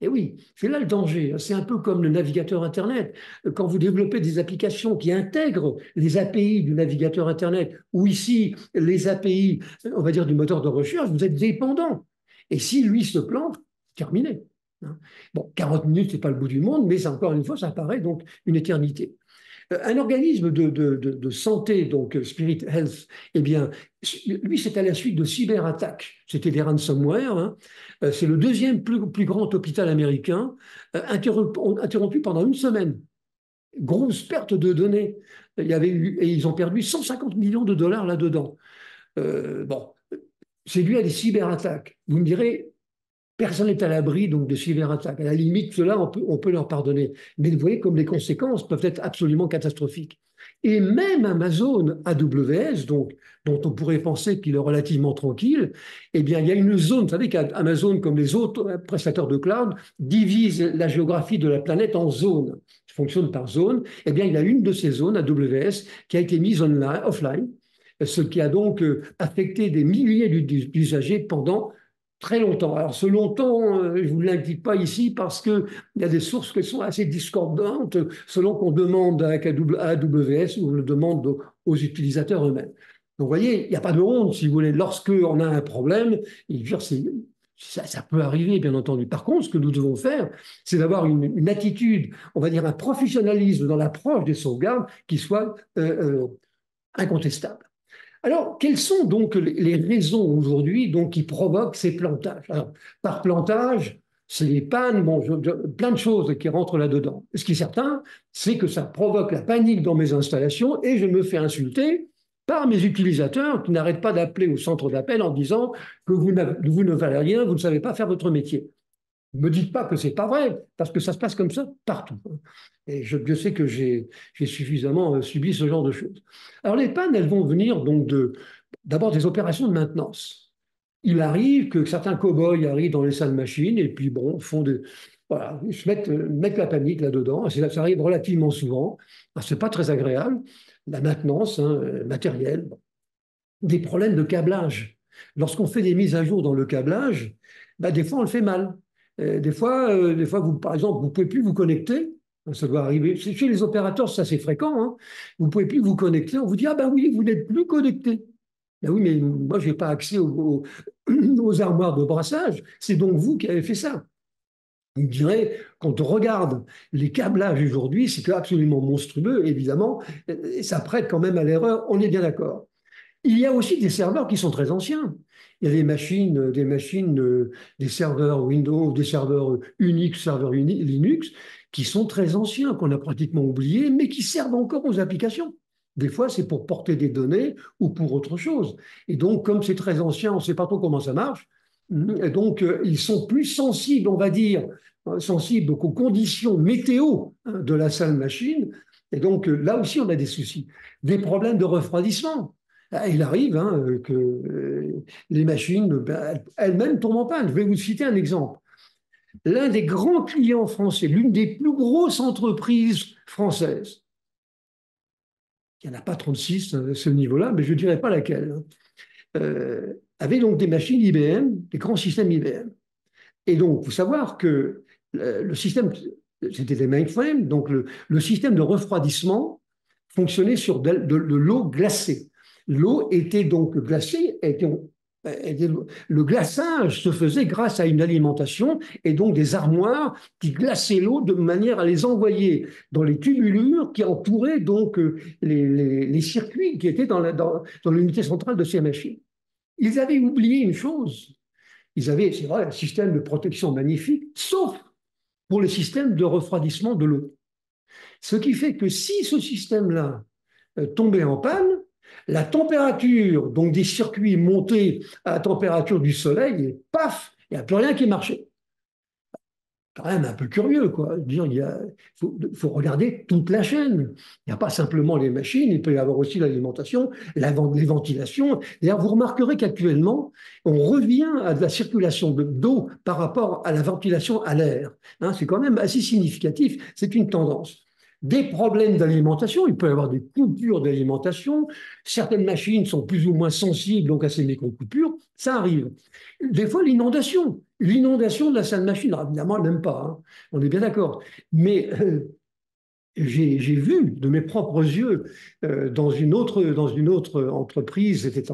Et oui, c'est là le danger. C'est un peu comme le navigateur Internet. Quand vous développez des applications qui intègrent les API du navigateur Internet, ou ici les API, on va dire, du moteur de recherche, vous êtes dépendant. Et si lui se plante, terminé. Bon, 40 minutes, ce n'est pas le bout du monde, mais encore une fois, ça paraît donc une éternité. Un organisme de santé, donc Spirit Health, eh bien, lui, c'est à la suite de cyberattaques. C'était des ransomware. Hein. C'est le deuxième plus grand hôpital américain, interrompu pendant une semaine. Grosse perte de données. Et ils ont perdu 150 millions de dollars là-dedans. Bon, c'est dû à des cyberattaques. Vous me direz, personne n'est à l'abri donc de cyberattaques. À la limite, cela, on peut leur pardonner. Mais vous voyez comme les conséquences peuvent être absolument catastrophiques. Et même Amazon AWS, donc, dont on pourrait penser qu'il est relativement tranquille, eh bien, il y a une zone, vous savez qu'Amazon, comme les autres prestataires de cloud, divise la géographie de la planète en zones. Il fonctionne par zone. Eh bien, il y a une de ces zones, AWS, qui a été mise offline, ce qui a donc affecté des milliers d'usagers pendant très longtemps. Alors, ce longtemps, je ne vous l'indique pas ici parce qu'il y a des sources qui sont assez discordantes selon qu'on demande à AWS ou on le demande aux utilisateurs eux-mêmes. Donc, vous voyez, il n'y a pas de honte, si vous voulez. Lorsqu'on a un problème, ça peut arriver, bien entendu. Par contre, ce que nous devons faire, c'est d'avoir une attitude, on va dire un professionnalisme dans l'approche des sauvegardes qui soit incontestable. Alors, quelles sont donc les raisons aujourd'hui donc, qui provoquent ces plantages? Alors, par plantage, c'est les pannes, bon, plein de choses qui rentrent là-dedans. Ce qui est certain, c'est que ça provoque la panique dans mes installations et je me fais insulter par mes utilisateurs qui n'arrêtent pas d'appeler au centre d'appel en disant que vous ne valez rien, vous ne savez pas faire votre métier. Ne me dites pas que ce n'est pas vrai, parce que ça se passe comme ça partout. Et je sais que j'ai suffisamment subi ce genre de choses. Alors les pannes, elles vont venir donc d'abord des opérations de maintenance. Il arrive que certains cow-boys arrivent dans les salles machines et puis bon, voilà, ils se mettent la panique là-dedans. Ça arrive relativement souvent. Ce n'est pas très agréable. La maintenance matérielle, des problèmes de câblage. Lorsqu'on fait des mises à jour dans le câblage, des fois on le fait mal. Des fois, vous, par exemple, vous ne pouvez plus vous connecter. Ça doit arriver. Chez les opérateurs, ça c'est fréquent. Hein. Vous ne pouvez plus vous connecter. On vous dit, ah ben oui, vous n'êtes plus connecté. Ben oui, mais moi, je n'ai pas accès aux armoires de brassage. C'est donc vous qui avez fait ça. Vous me direz, quand on regarde les câblages aujourd'hui, c'est absolument monstrueux, évidemment, et ça prête quand même à l'erreur, on est bien d'accord. Il y a aussi des serveurs qui sont très anciens. Il y a des serveurs Windows, des serveurs Unix, Linux, qui sont très anciens, qu'on a pratiquement oubliés, mais qui servent encore aux applications. Des fois, c'est pour porter des données ou pour autre chose. Et donc, comme c'est très ancien, on ne sait pas trop comment ça marche. Et donc, ils sont plus sensibles, on va dire, sensibles aux conditions météo de la salle machine. Et donc, là aussi, on a des soucis. Des problèmes de refroidissement. Il arrive hein, que les machines ben, elles-mêmes tombent en panne. Je vais vous citer un exemple. L'un des grands clients français, l'une des plus grosses entreprises françaises, il n'y en a pas 36 à ce niveau-là, mais je ne dirais pas laquelle, hein, avait donc des machines IBM, des grands systèmes IBM. Et donc, il faut savoir que le système, c'était des mainframes, donc le système de refroidissement fonctionnait sur de l'eau glacée. L'eau était donc glacée, le glaçage se faisait grâce à une alimentation et donc des armoires qui glaçaient l'eau de manière à les envoyer dans les tubulures qui entouraient donc les circuits qui étaient dans l'unité centrale de ces machines. Ils avaient oublié une chose. Ils avaient, c'est vrai, un système de protection magnifique, sauf pour le système de refroidissement de l'eau. Ce qui fait que si ce système-là tombait en panne, la température donc des circuits montait à la température du soleil et paf, il n'y a plus rien qui marchait. Quand même un peu curieux, quoi. Dire, faut regarder toute la chaîne. Il n'y a pas simplement les machines, il peut y avoir aussi l'alimentation, les ventilations. D'ailleurs, vous remarquerez qu'actuellement, on revient à de la circulation d'eau par rapport à la ventilation à l'air. Hein, c'est quand même assez significatif, c'est une tendance. Des problèmes d'alimentation, il peut y avoir des coupures d'alimentation, certaines machines sont plus ou moins sensibles donc à ces micro-coupures, ça arrive. Des fois, l'inondation de la salle machine, alors, évidemment, elle n'aime pas, hein, on est bien d'accord, mais j'ai vu de mes propres yeux dans une autre entreprise, c'est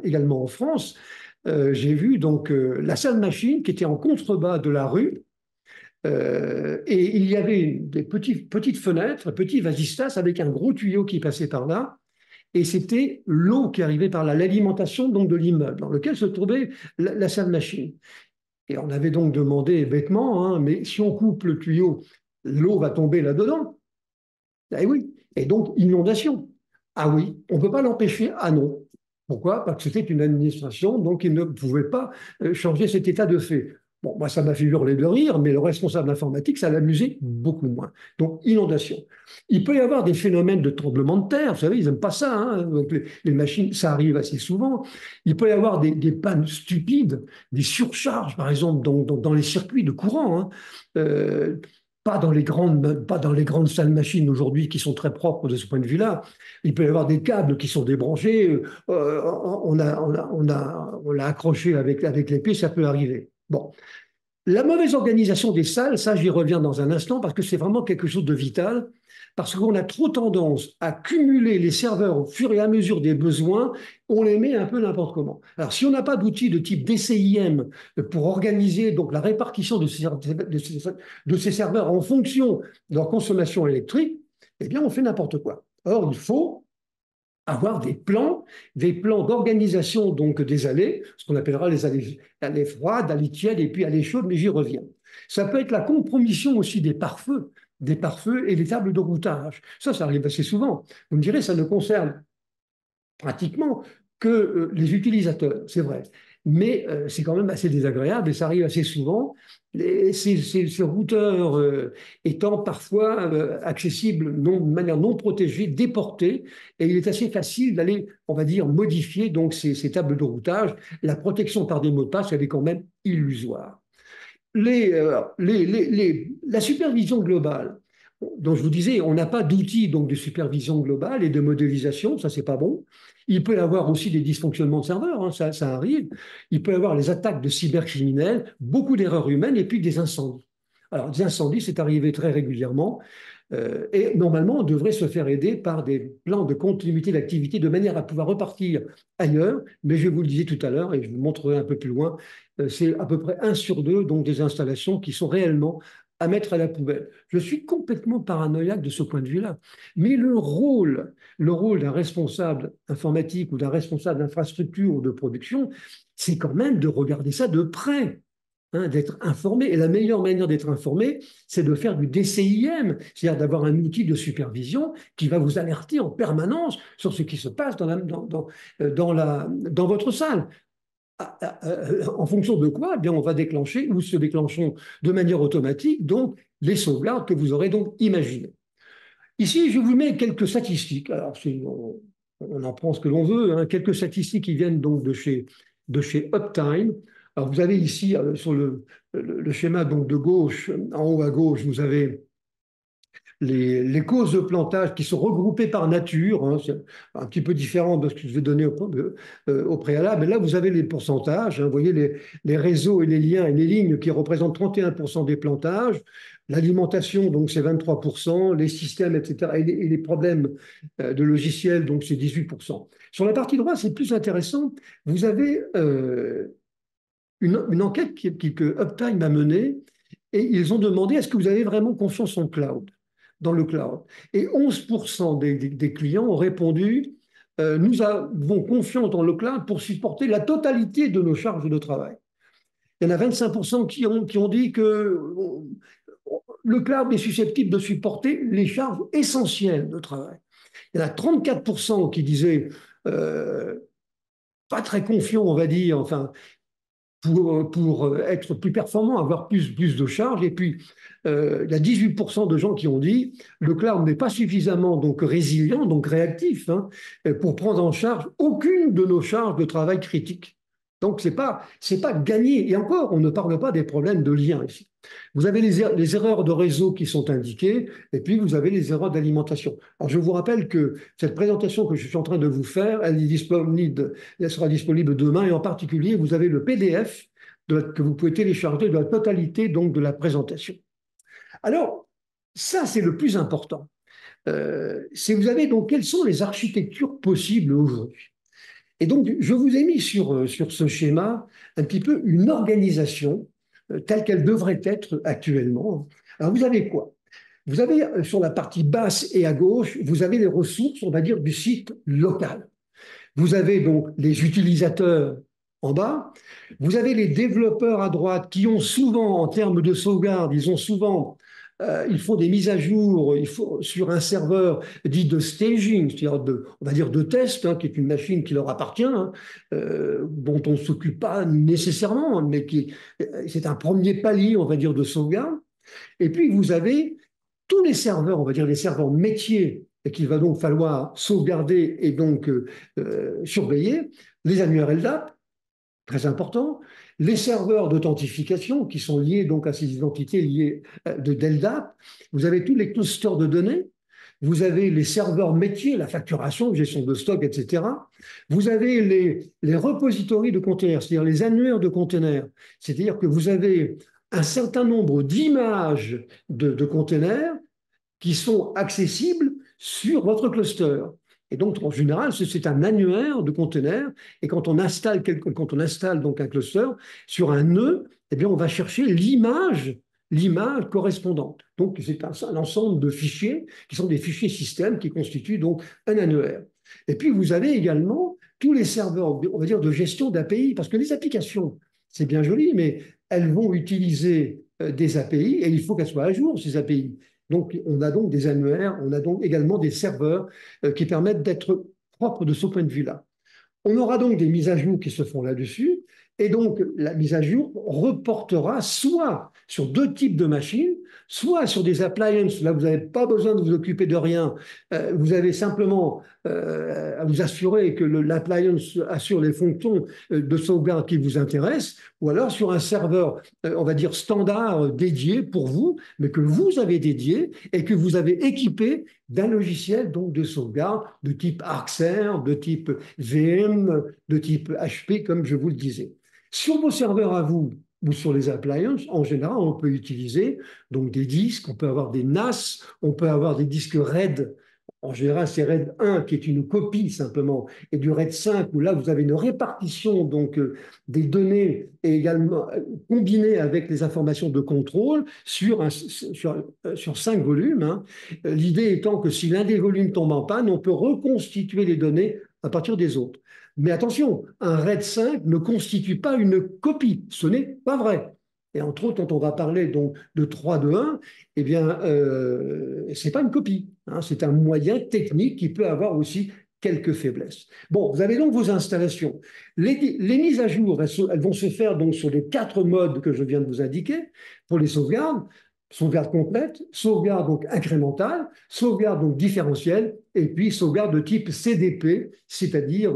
également en France, j'ai vu donc la salle machine qui était en contrebas de la rue, et il y avait des petites fenêtres, petits vasistas avec un gros tuyau qui passait par là, et c'était l'eau qui arrivait par là, l'alimentation donc de l'immeuble dans lequel se trouvait la salle machine. Et on avait donc demandé bêtement, hein, mais si on coupe le tuyau, l'eau va tomber là-dedans. Eh oui. Et donc, inondation. Ah oui, on ne peut pas l'empêcher. Ah non. Pourquoi? Parce que c'était une administration, donc il ne pouvait pas changer cet état de fait. Bon, moi, ça m'a fait hurler de rire, mais le responsable informatique, ça l'amusait beaucoup moins. Donc, inondation. Il peut y avoir des phénomènes de tremblement de terre, vous savez, ils n'aiment pas ça, hein. Donc, les machines, ça arrive assez souvent. Il peut y avoir des pannes stupides, des surcharges, par exemple, dans les circuits de courant, hein. Pas dans les grandes salles machines aujourd'hui qui sont très propres de ce point de vue-là. Il peut y avoir des câbles qui sont débranchés, on l'a accroché avec l'épée, ça peut arriver. Bon, la mauvaise organisation des salles, ça j'y reviens dans un instant parce que c'est vraiment quelque chose de vital, parce qu'on a trop tendance à cumuler les serveurs au fur et à mesure des besoins, on les met un peu n'importe comment. Alors si on n'a pas d'outils de type DCIM pour organiser donc la répartition de ces serveurs en fonction de leur consommation électrique, eh bien on fait n'importe quoi. Or il faut avoir des plans d'organisation donc des allées, ce qu'on appellera les allées froides, allées tièdes et puis allées chaudes, mais j'y reviens. Ça peut être la compromission aussi des pare-feux et des tables de routage. Ça arrive assez souvent. Vous me direz, ça ne concerne pratiquement que les utilisateurs, c'est vrai. Mais c'est quand même assez désagréable et ça arrive assez souvent. Ces routeurs étant parfois accessibles de manière non protégée, déportés, et il est assez facile d'aller, on va dire, modifier donc ces tables de routage. La protection par des mots de passe, elle est quand même illusoire. La supervision globale, dont je vous disais, on n'a pas d'outils donc de supervision globale et de modélisation, ça c'est pas bon. Il peut y avoir aussi des dysfonctionnements de serveurs, hein, ça arrive. Il peut y avoir les attaques de cybercriminels, beaucoup d'erreurs humaines et puis des incendies. Alors des incendies, c'est arrivé très régulièrement. Et normalement, on devrait se faire aider par des plans de continuité d'activité de manière à pouvoir repartir ailleurs. Mais je vous le disais tout à l'heure, et je vous montrerai un peu plus loin, c'est à peu près 1 sur 2 donc des installations qui sont réellement à mettre à la poubelle. Je suis complètement paranoïaque de ce point de vue-là. Mais le rôle d'un responsable informatique ou d'un responsable d'infrastructure ou de production, c'est quand même de regarder ça de près. Hein, d'être informé. Et la meilleure manière d'être informé, c'est de faire du DCIM, c'est-à-dire d'avoir un outil de supervision qui va vous alerter en permanence sur ce qui se passe dans votre salle. En fonction de quoi, eh bien, on va déclencher ou se déclenchons de manière automatique donc les sauvegardes que vous aurez donc imaginées. Ici, je vous mets quelques statistiques. Alors, on en prend ce que l'on veut, hein. Quelques statistiques qui viennent donc de chez Uptime. Alors vous avez ici sur le schéma donc de gauche, en haut à gauche, vous avez les causes de plantage qui sont regroupées par nature, hein, c'est un petit peu différent de ce que je vais donner au préalable, mais là vous avez les pourcentages, hein, vous voyez les réseaux et les liens et les lignes qui représentent 31% des plantages, l'alimentation donc c'est 23%, les systèmes, etc., et les problèmes de logiciels donc c'est 18%. Sur la partie droite, c'est plus intéressant, vous avez une enquête que Uptime a menée et ils ont demandé est-ce que vous avez vraiment confiance en cloud, dans le cloud. Et 11% des clients ont répondu nous avons confiance dans le cloud pour supporter la totalité de nos charges de travail. Il y en a 25% qui ont dit que le cloud est susceptible de supporter les charges essentielles de travail. Il y en a 34% qui disaient pas très confiants, on va dire, enfin, pour être plus performant, avoir plus de charges. Et puis, il y a 18% de gens qui ont dit le cloud n'est pas suffisamment donc résilient, donc réactif, hein, pour prendre en charge aucune de nos charges de travail critiques. Donc, c'est pas gagné. Et encore, on ne parle pas des problèmes de lien ici. Vous avez les erreurs de réseau qui sont indiquées, et puis vous avez les erreurs d'alimentation. Alors, je vous rappelle que cette présentation que je suis en train de vous faire, elle sera disponible demain, et en particulier, vous avez le PDF que vous pouvez télécharger de la totalité donc, de la présentation. Alors, ça, c'est le plus important. C'est vous avez donc quelles sont les architectures possibles aujourd'hui. Et donc, je vous ai mis sur ce schéma un petit peu une organisation telle qu'elle devrait être actuellement. Alors, vous avez quoi? Vous avez sur la partie basse et à gauche, vous avez les ressources, on va dire, du site local. Vous avez donc les utilisateurs en bas. Vous avez les développeurs à droite qui ont souvent, en termes de sauvegarde, il faut des mises à jour sur un serveur dit de staging, c'est-à-dire on va dire de test, hein, qui est une machine qui leur appartient, hein, dont on ne s'occupe pas nécessairement, mais c'est un premier palier, on va dire, de sauvegarde. Et puis vous avez tous les serveurs, on va dire les serveurs métiers, et qu'il va donc falloir sauvegarder et donc surveiller, les annuaires LDAP, très important, les serveurs d'authentification qui sont liés donc à ces identités liées de LDAP, vous avez tous les clusters de données, vous avez les serveurs métiers, la facturation, gestion de stock, etc. Vous avez les repositories de containers, c'est-à-dire les annuaires de containers. C'est-à-dire que vous avez un certain nombre d'images de containers qui sont accessibles sur votre cluster. Et donc, en général, c'est un annuaire de containers. Et quand on installe donc un cluster sur un nœud, eh bien, on va chercher l'image correspondante. Donc, c'est un ensemble de fichiers qui sont des fichiers système qui constituent donc un annuaire. Et puis, vous avez également tous les serveurs, on va dire, de gestion d'API, parce que les applications, c'est bien joli, mais elles vont utiliser des API et il faut qu'elles soient à jour, ces API. Donc, on a donc des annuaires, on a donc également des serveurs qui permettent d'être propres de ce point de vue-là. On aura donc des mises à jour qui se font là-dessus, et donc la mise à jour reportera soit sur deux types de machines, soit sur des appliances, là vous n'avez pas besoin de vous occuper de rien, vous avez simplement à vous assurer que l'appliance assure les fonctions de sauvegarde qui vous intéressent, ou alors sur un serveur, on va dire standard, dédié pour vous, mais que vous avez dédié et que vous avez équipé d'un logiciel donc de sauvegarde de type Arcser, de type VM, de type HP, comme je vous le disais. Sur vos serveurs à vous ou sur les appliances, en général, on peut utiliser donc des disques, on peut avoir des NAS, on peut avoir des disques RAID. En général, c'est RAID 1 qui est une copie simplement, et du RAID 5 où là, vous avez une répartition donc des données et également combinées avec les informations de contrôle sur 5 volumes. Hein. L'idée étant que si l'un des volumes tombe en panne, on peut reconstituer les données à partir des autres. Mais attention, un RAID 5 ne constitue pas une copie, ce n'est pas vrai. Et entre autres, quand on va parler donc de 3-2-1, eh bien, ce n'est pas une copie. Hein, c'est un moyen technique qui peut avoir aussi quelques faiblesses. Bon, vous avez donc vos installations. Les mises à jour, elles vont se faire donc sur les 4 modes que je viens de vous indiquer pour les sauvegardes. Sauvegarde complète, sauvegarde donc incrémentale, sauvegarde donc différentielle et puis sauvegarde de type CDP, c'est-à-dire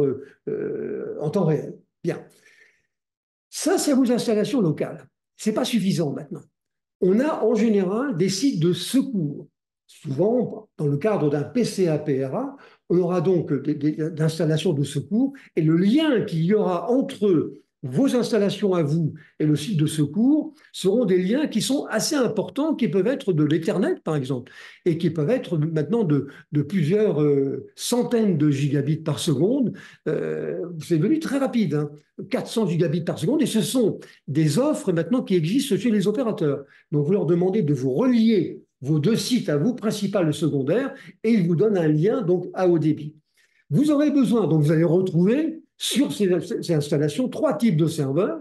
en temps réel. Bien. Ça, c'est vos installations locales. Ce n'est pas suffisant maintenant. On a en général des sites de secours. Souvent, dans le cadre d'un PCA-PRA, on aura donc des installations de secours et le lien qu'il y aura entre vos installations à vous et le site de secours seront des liens qui sont assez importants, qui peuvent être de l'Ethernet, par exemple, et qui peuvent être maintenant de plusieurs centaines de gigabits par seconde. C'est devenu très rapide, hein, 400 gigabits par seconde, et ce sont des offres maintenant qui existent chez les opérateurs. Donc, vous leur demandez de vous relier vos deux sites à vous, principal et secondaire, et ils vous donnent un lien donc à haut débit. Vous aurez besoin, donc vous allez retrouver sur ces installations trois types de serveurs.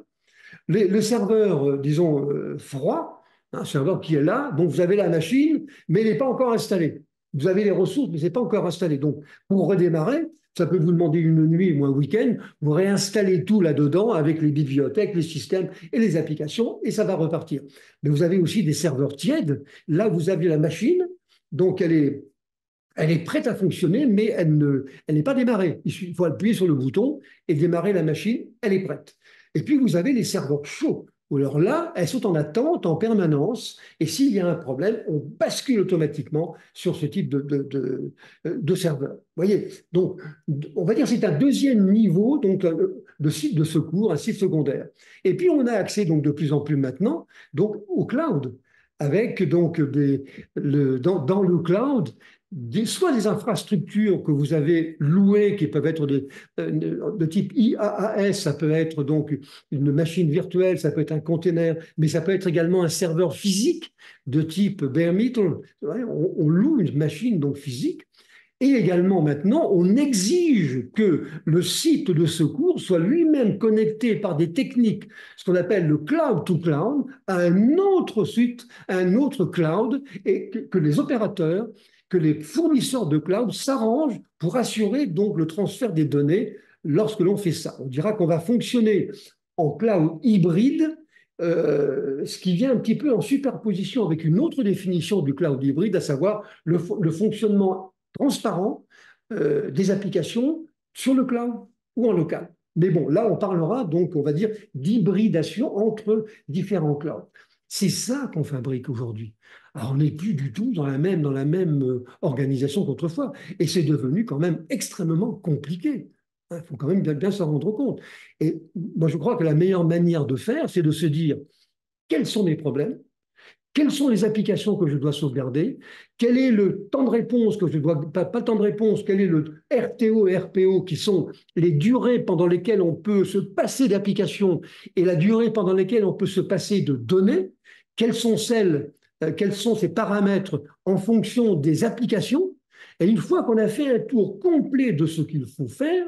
Le serveur, disons, froid, un serveur qui est là, donc vous avez la machine, mais il n'est pas encore installé. Vous avez les ressources, mais ce n'est pas encore installé. Donc, pour redémarrer, ça peut vous demander une nuit ou un week-end, vous réinstallez tout là-dedans avec les bibliothèques, les systèmes et les applications, et ça va repartir. Mais vous avez aussi des serveurs tièdes. Là, vous avez la machine, donc elle est prête à fonctionner, mais elle n'est pas démarrée. Il faut appuyer sur le bouton et démarrer la machine, elle est prête. Et puis, vous avez les serveurs chauds. Alors là, elles sont en attente en permanence, et s'il y a un problème, on bascule automatiquement sur ce type de serveur. Vous voyez, donc, on va dire que c'est un deuxième niveau donc, de site de secours, un site secondaire. Et puis, on a accès donc, de plus en plus maintenant donc, au cloud, avec donc dans le cloud, soit des infrastructures que vous avez louées, qui peuvent être de type IaaS, ça peut être donc une machine virtuelle, ça peut être un container, mais ça peut être également un serveur physique de type bare metal. On loue une machine donc physique. Et également maintenant, on exige que le site de secours soit lui-même connecté par des techniques, ce qu'on appelle le cloud to cloud, à un autre site, à un autre cloud, et que les opérateurs, que les fournisseurs de cloud s'arrangent pour assurer donc le transfert des données lorsque l'on fait ça. On dira qu'on va fonctionner en cloud hybride, ce qui vient un petit peu en superposition avec une autre définition du cloud hybride, à savoir le fonctionnement transparent des applications sur le cloud ou en local. Mais bon, là, on parlera donc, on va dire, d'hybridation entre différents clouds. C'est ça qu'on fabrique aujourd'hui. Alors, on n'est plus du tout dans la même organisation qu'autrefois. Et c'est devenu quand même extrêmement compliqué. Il faut quand même bien s'en rendre compte. Et moi, je crois que la meilleure manière de faire, c'est de se dire quels sont mes problèmes, quelles sont les applications que je dois sauvegarder, quel est le temps de réponse que je dois, pas le temps de réponse, quel est le RTO et RPO qui sont les durées pendant lesquelles on peut se passer d'applications et la durée pendant laquelle on peut se passer de données, quelles sont ces paramètres en fonction des applications. Et une fois qu'on a fait un tour complet de ce qu'il faut faire,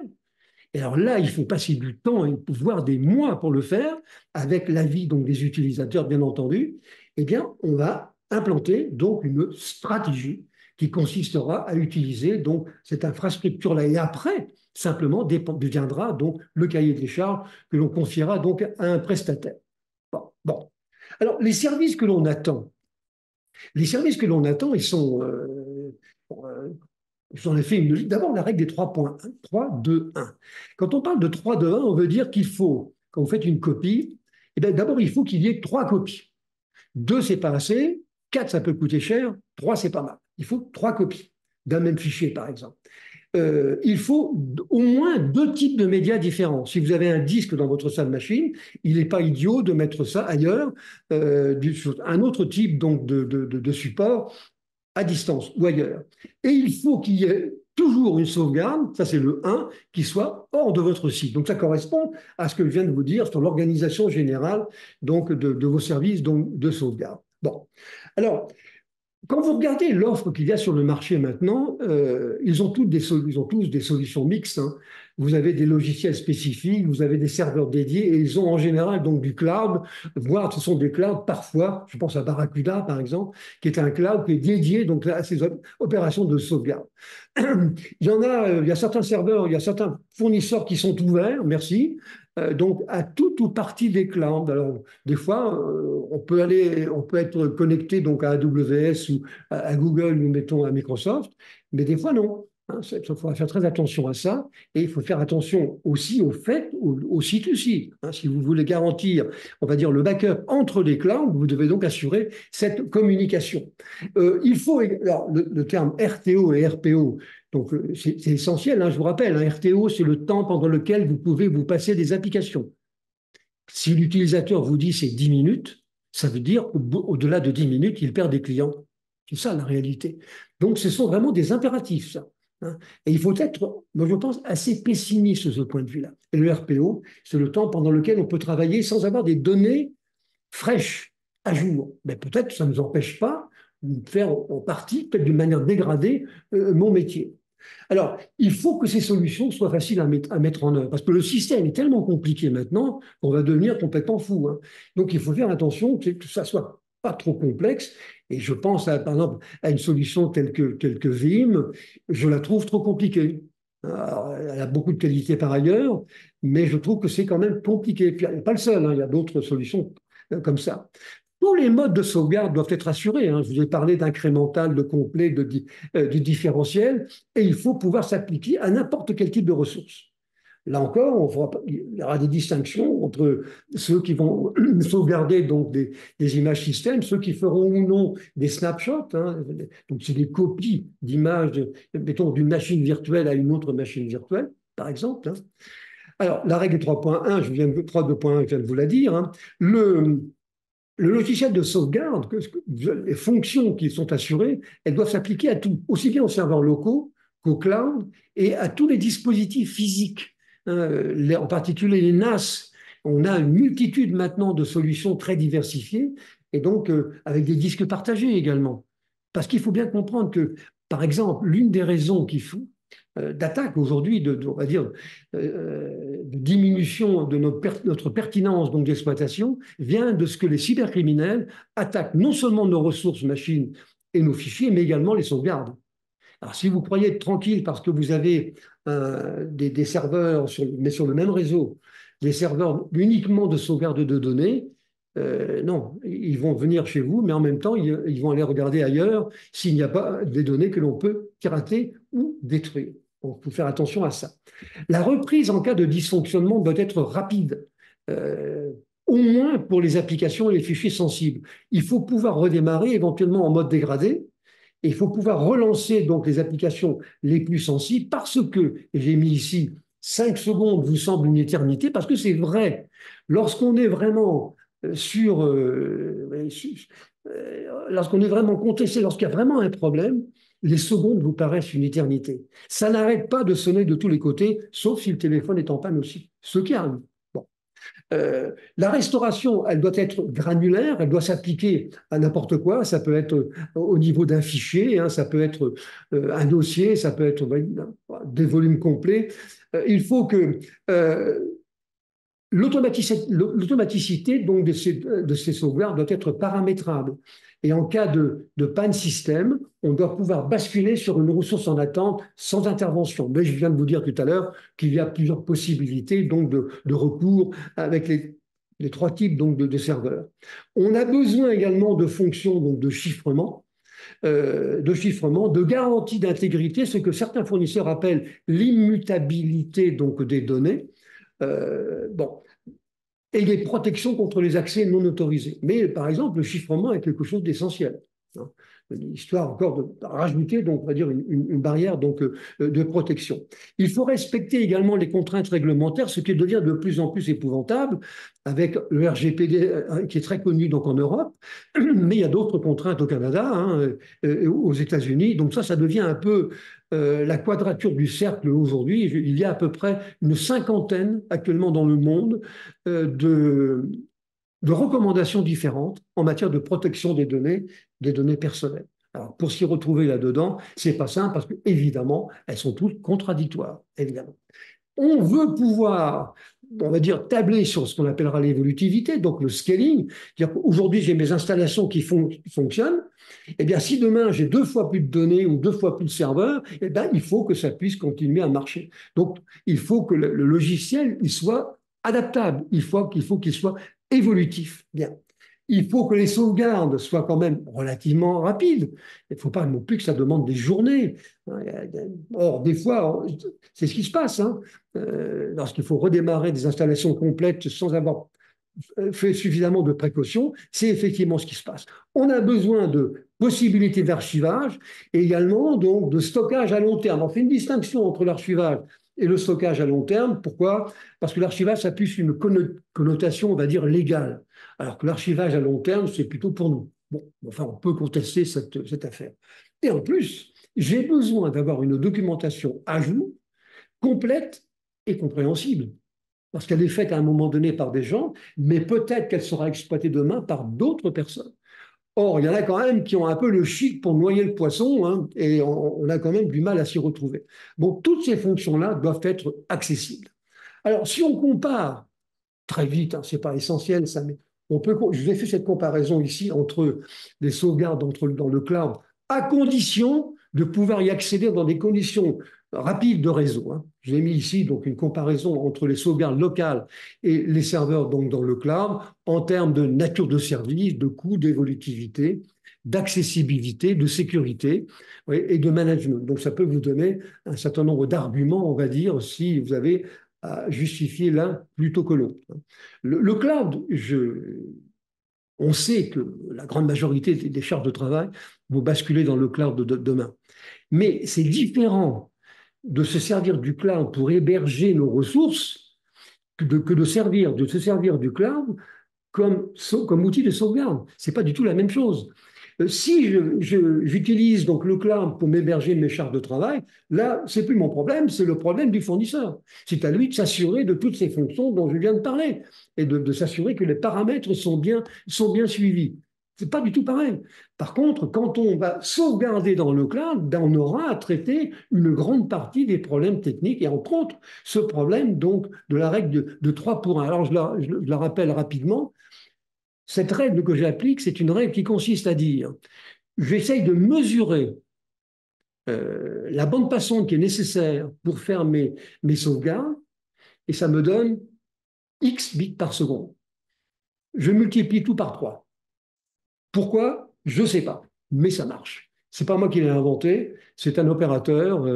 et alors là, il faut passer du temps, voire des mois pour le faire, avec l'avis donc des utilisateurs, bien entendu. Eh bien, on va implanter donc une stratégie qui consistera à utiliser donc cette infrastructure-là. Et après, simplement, deviendra donc le cahier des charges que l'on confiera donc à un prestataire. Bon. Alors, les services que l'on attend, ils sont j'en ai fait une. D'abord, la règle des 3 points. 3, 2, 1. Quand on parle de 3, 2, 1, on veut dire qu'il faut, quand vous faites une copie, eh bien, d'abord, il faut qu'il y ait 3 copies. 2, c'est pas assez. 4, ça peut coûter cher. 3, c'est pas mal. Il faut 3 copies d'un même fichier, par exemple. Il faut au moins 2 types de médias différents. Si vous avez un disque dans votre salle machine, il n'est pas idiot de mettre ça ailleurs, un autre type donc de support à distance ou ailleurs. Et il faut qu'il y ait toujours une sauvegarde, ça c'est le 1, qui soit hors de votre site. Donc ça correspond à ce que je viens de vous dire sur l'organisation générale donc, de vos services donc, de sauvegarde. Bon, alors, quand vous regardez l'offre qu'il y a sur le marché maintenant, ils ont tous des solutions mixtes, hein. Vous avez des logiciels spécifiques, vous avez des serveurs dédiés et ils ont en général donc du cloud, voire ce sont des clouds parfois, je pense à Barracuda par exemple, qui est un cloud qui est dédié donc à ces opérations de sauvegarde. Il y a certains serveurs, il y a certains fournisseurs qui sont ouverts, merci, donc à toute ou partie des clouds. Alors des fois, on peut être connecté donc à AWS ou à Google ou mettons à Microsoft, mais des fois non. Hein, il faudra faire très attention à ça, et il faut faire attention aussi au fait, au C2C. Hein, si vous voulez garantir, on va dire, le backup entre les clouds, vous devez donc assurer cette communication. Il faut, alors, le terme RTO et RPO, donc c'est essentiel, hein, je vous rappelle, hein, RTO, c'est le temps pendant lequel vous pouvez vous passer des applications. Si l'utilisateur vous dit c'est 10 minutes, ça veut dire au-delà de 10 minutes, il perd des clients. C'est ça la réalité. Donc ce sont vraiment des impératifs, ça. Hein. Et il faut être, moi je pense, assez pessimiste sur ce point de vue-là. Et le RPO, c'est le temps pendant lequel on peut travailler sans avoir des données fraîches, à jour. Mais peut-être que ça ne nous empêche pas de faire en partie, peut-être d'une manière dégradée, mon métier. Alors, il faut que ces solutions soient faciles à mettre en œuvre, parce que le système est tellement compliqué maintenant qu'on va devenir complètement fou. Hein. Donc, il faut faire attention que ça soit pas trop complexe. Et je pense, par exemple, à une solution telle que Vim, je la trouve trop compliquée. Alors, elle a beaucoup de qualités par ailleurs, mais je trouve que c'est quand même compliqué. Puis, il n'est pas le seul, hein, il y a d'autres solutions comme ça. Tous les modes de sauvegarde doivent être assurés. Hein. Je vous ai parlé d'incrémental, de complet, du différentiel, et il faut pouvoir s'appliquer à n'importe quel type de ressources. Là encore, il y aura des distinctions entre ceux qui vont sauvegarder donc des images système, ceux qui feront ou non des snapshots. Hein. Donc, c'est des copies d'images, mettons, d'une machine virtuelle à une autre machine virtuelle, par exemple. Hein. Alors, la règle 3.1, 3.2.1, je viens de vous la dire. Hein. Le logiciel de sauvegarde, les fonctions qui sont assurées, elles doivent s'appliquer à tout, aussi bien aux serveurs locaux qu'au cloud et à tous les dispositifs physiques, en particulier les NAS. On a une multitude maintenant de solutions très diversifiées et donc avec des disques partagés également. Parce qu'il faut bien comprendre que, par exemple, l'une des raisons qui font d'attaque aujourd'hui, on va dire, de diminution de notre pertinence donc d'exploitation, vient de ce que les cybercriminels attaquent non seulement nos ressources machines et nos fichiers, mais également les sauvegardes. Alors, si vous croyez être tranquille parce que vous avez des serveurs, mais sur le même réseau, des serveurs uniquement de sauvegarde de données, non, ils vont venir chez vous, mais en même temps, ils vont aller regarder ailleurs s'il n'y a pas des données que l'on peut pirater ou détruire. Donc, il faut faire attention à ça. La reprise en cas de dysfonctionnement doit être rapide, euh, au moins pour les applications et les fichiers sensibles. Il faut pouvoir redémarrer éventuellement en mode dégradé, et il faut pouvoir relancer donc les applications les plus sensibles parce que, et j'ai mis ici 5 secondes vous semble une éternité, parce que c'est vrai, lorsqu'on est vraiment lorsqu'on est vraiment contesté, lorsqu'il y a vraiment un problème, les secondes vous paraissent une éternité. Ça n'arrête pas de sonner de tous les côtés, sauf si le téléphone est en panne aussi, ce qui arrive. Bon. La restauration, elle doit être granulaire, elle doit s'appliquer à n'importe quoi. Ça peut être au niveau d'un fichier, hein, ça peut être un dossier, ça peut être des volumes complets. Il faut que l'automaticité donc de ces sauvegardes doit être paramétrable. Et en cas de panne système, on doit pouvoir basculer sur une ressource en attente sans intervention. Mais je viens de vous dire tout à l'heure qu'il y a plusieurs possibilités donc de recours avec les trois types donc de serveurs. On a besoin également de fonctions donc de chiffrement, de garantie d'intégrité, ce que certains fournisseurs appellent l'immutabilité donc des données. Bon, et des protections contre les accès non autorisés. Mais par exemple, le chiffrement est quelque chose d'essentiel. Hein, histoire encore de rajouter, donc, on va dire, une barrière donc, de protection. Il faut respecter également les contraintes réglementaires, ce qui devient de plus en plus épouvantable, avec le RGPD qui est très connu donc, en Europe, mais il y a d'autres contraintes au Canada, hein, aux États-Unis. Donc ça devient un peu la quadrature du cercle aujourd'hui. Il y a à peu près une cinquantaine actuellement dans le monde de recommandations différentes en matière de protection des données personnelles. Alors, pour s'y retrouver là-dedans, c'est pas simple parce que, évidemment, elles sont toutes contradictoires, évidemment. On veut pouvoir, on va dire, tabler sur ce qu'on appellera l'évolutivité, donc le scaling. Aujourd'hui, j'ai mes installations qui fonctionnent. Eh bien, si demain j'ai 2 fois plus de données ou 2 fois plus de serveurs, eh bien, il faut que ça puisse continuer à marcher. Donc, il faut que le logiciel il soit adaptable. Il faut qu'il soit évolutif. Bien. Il faut que les sauvegardes soient quand même relativement rapides. Il ne faut pas non plus que ça demande des journées. Or, des fois, c'est ce qui se passe, hein. Lorsqu'il faut redémarrer des installations complètes sans avoir fait suffisamment de précautions, c'est effectivement ce qui se passe. On a besoin de possibilités d'archivage et également donc de stockage à long terme. On fait une distinction entre l'archivage et le stockage à long terme. Pourquoi? Parce que l'archivage, ça a plus une connotation, on va dire, légale, alors que l'archivage à long terme, c'est plutôt pour nous. Bon, enfin, on peut contester cette affaire. Et en plus, j'ai besoin d'avoir une documentation à jour, complète et compréhensible parce qu'elle est faite à un moment donné par des gens, mais peut-être qu'elle sera exploitée demain par d'autres personnes. Or, il y en a quand même qui ont un peu le chic pour noyer le poisson, hein, et on a quand même du mal à s'y retrouver. Donc, toutes ces fonctions-là doivent être accessibles. Alors, si on compare très vite, hein, ce n'est pas essentiel, ça, mais je vous ai fait cette comparaison ici entre les sauvegardes dans le cloud, à condition de pouvoir y accéder dans des conditions rapides de réseau, hein. Je l'ai mis ici donc une comparaison entre les sauvegardes locales et les serveurs donc dans le cloud en termes de nature de service, de coût, d'évolutivité, d'accessibilité, de sécurité, oui, et de management. Donc ça peut vous donner un certain nombre d'arguments, on va dire, si vous avez à justifier l'un plutôt que l'autre. Le cloud, on sait que la grande majorité des charges de travail vont basculer dans le cloud de demain. Mais c'est différent de se servir du cloud pour héberger nos ressources que de se servir du cloud comme outil de sauvegarde. Ce n'est pas du tout la même chose. Si j'utilise donc le cloud pour m'héberger mes charges de travail, là, c'est plus mon problème, c'est le problème du fournisseur. C'est à lui de s'assurer de toutes ces fonctions dont je viens de parler et de s'assurer que les paramètres sont bien suivis. C'est pas du tout pareil. Par contre, quand on va sauvegarder dans le cloud, ben on aura à traiter une grande partie des problèmes techniques et entre autres ce problème donc de la règle de 3 pour 1. Alors je la rappelle rapidement. Cette règle que j'applique, c'est une règle qui consiste à dire, j'essaye de mesurer la bande passante qui est nécessaire pour faire mes sauvegardes, et ça me donne X bits par seconde. Je multiplie tout par 3. Pourquoi? Je ne sais pas, mais ça marche. Ce n'est pas moi qui l'ai inventé, c'est un opérateur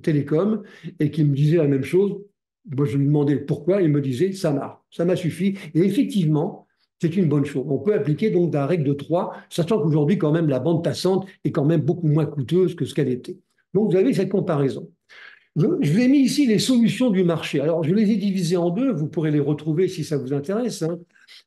télécom et qui me disait la même chose. Moi, je lui demandais pourquoi, il me disait ça marche, ça m'a suffi. Et effectivement, c'est une bonne chose. On peut appliquer donc la règle de 3, sachant qu'aujourd'hui, quand même, la bande passante est quand même beaucoup moins coûteuse que ce qu'elle était. Donc, vous avez cette comparaison. Je vous ai mis ici les solutions du marché. Alors, je les ai divisées en deux. Vous pourrez les retrouver si ça vous intéresse, hein.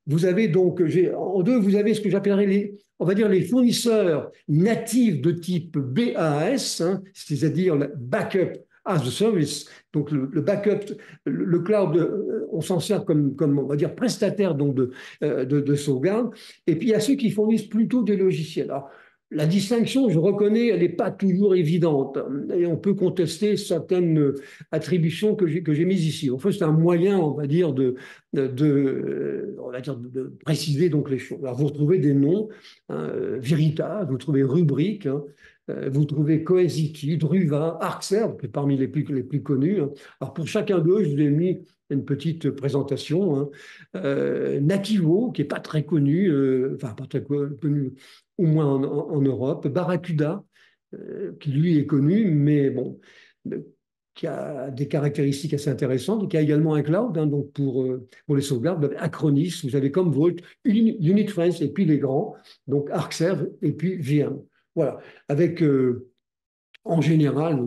Vous avez donc, en deux, vous avez ce que j'appellerais on va dire les fournisseurs natifs de type BaaS, hein, c'est-à-dire le backup as a service. Donc, le backup, le cloud, on s'en sert comme, on va dire, prestataire donc de sauvegarde. Et puis, il y a ceux qui fournissent plutôt des logiciels. Alors, la distinction, je reconnais, elle n'est pas toujours évidente et on peut contester certaines attributions que j'ai mises ici. En fait, c'est un moyen, on va dire, de préciser donc les choses. Alors, vous retrouvez des noms, hein, Verita, vous trouvez Rubric, hein, vous trouvez Cohesity, Druva, Arcserve, qui est parmi les plus connus, hein. Alors, pour chacun d'eux, je vous ai mis une petite présentation, hein. Nativo, qui n'est pas très connu, enfin pas très connu, au moins en Europe. Barracuda, qui lui est connu, mais bon, qui a des caractéristiques assez intéressantes, qui a également un cloud, hein, donc pour les sauvegardes. Acronis, vous avez comme Vault, UnitFrance, et puis les grands, donc Arcserve, et puis VM. Voilà, avec en général,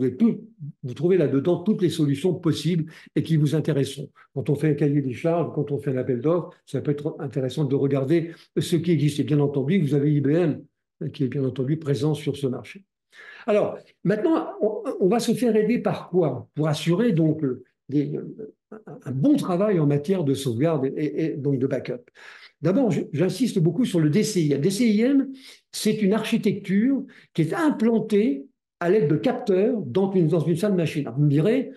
vous trouvez là-dedans toutes les solutions possibles et qui vous intéresseront. Quand on fait un cahier des charges, quand on fait un appel d'offres, ça peut être intéressant de regarder ce qui existe. Et bien entendu, vous avez IBM qui est bien entendu présent sur ce marché. Alors, maintenant, on va se faire aider par quoi? Pour assurer donc un bon travail en matière de sauvegarde et donc de backup. D'abord, j'insiste beaucoup sur le DCIM. DCIM, c'est une architecture qui est implantée à l'aide de capteurs dans une salle machine. Alors, vous me direz,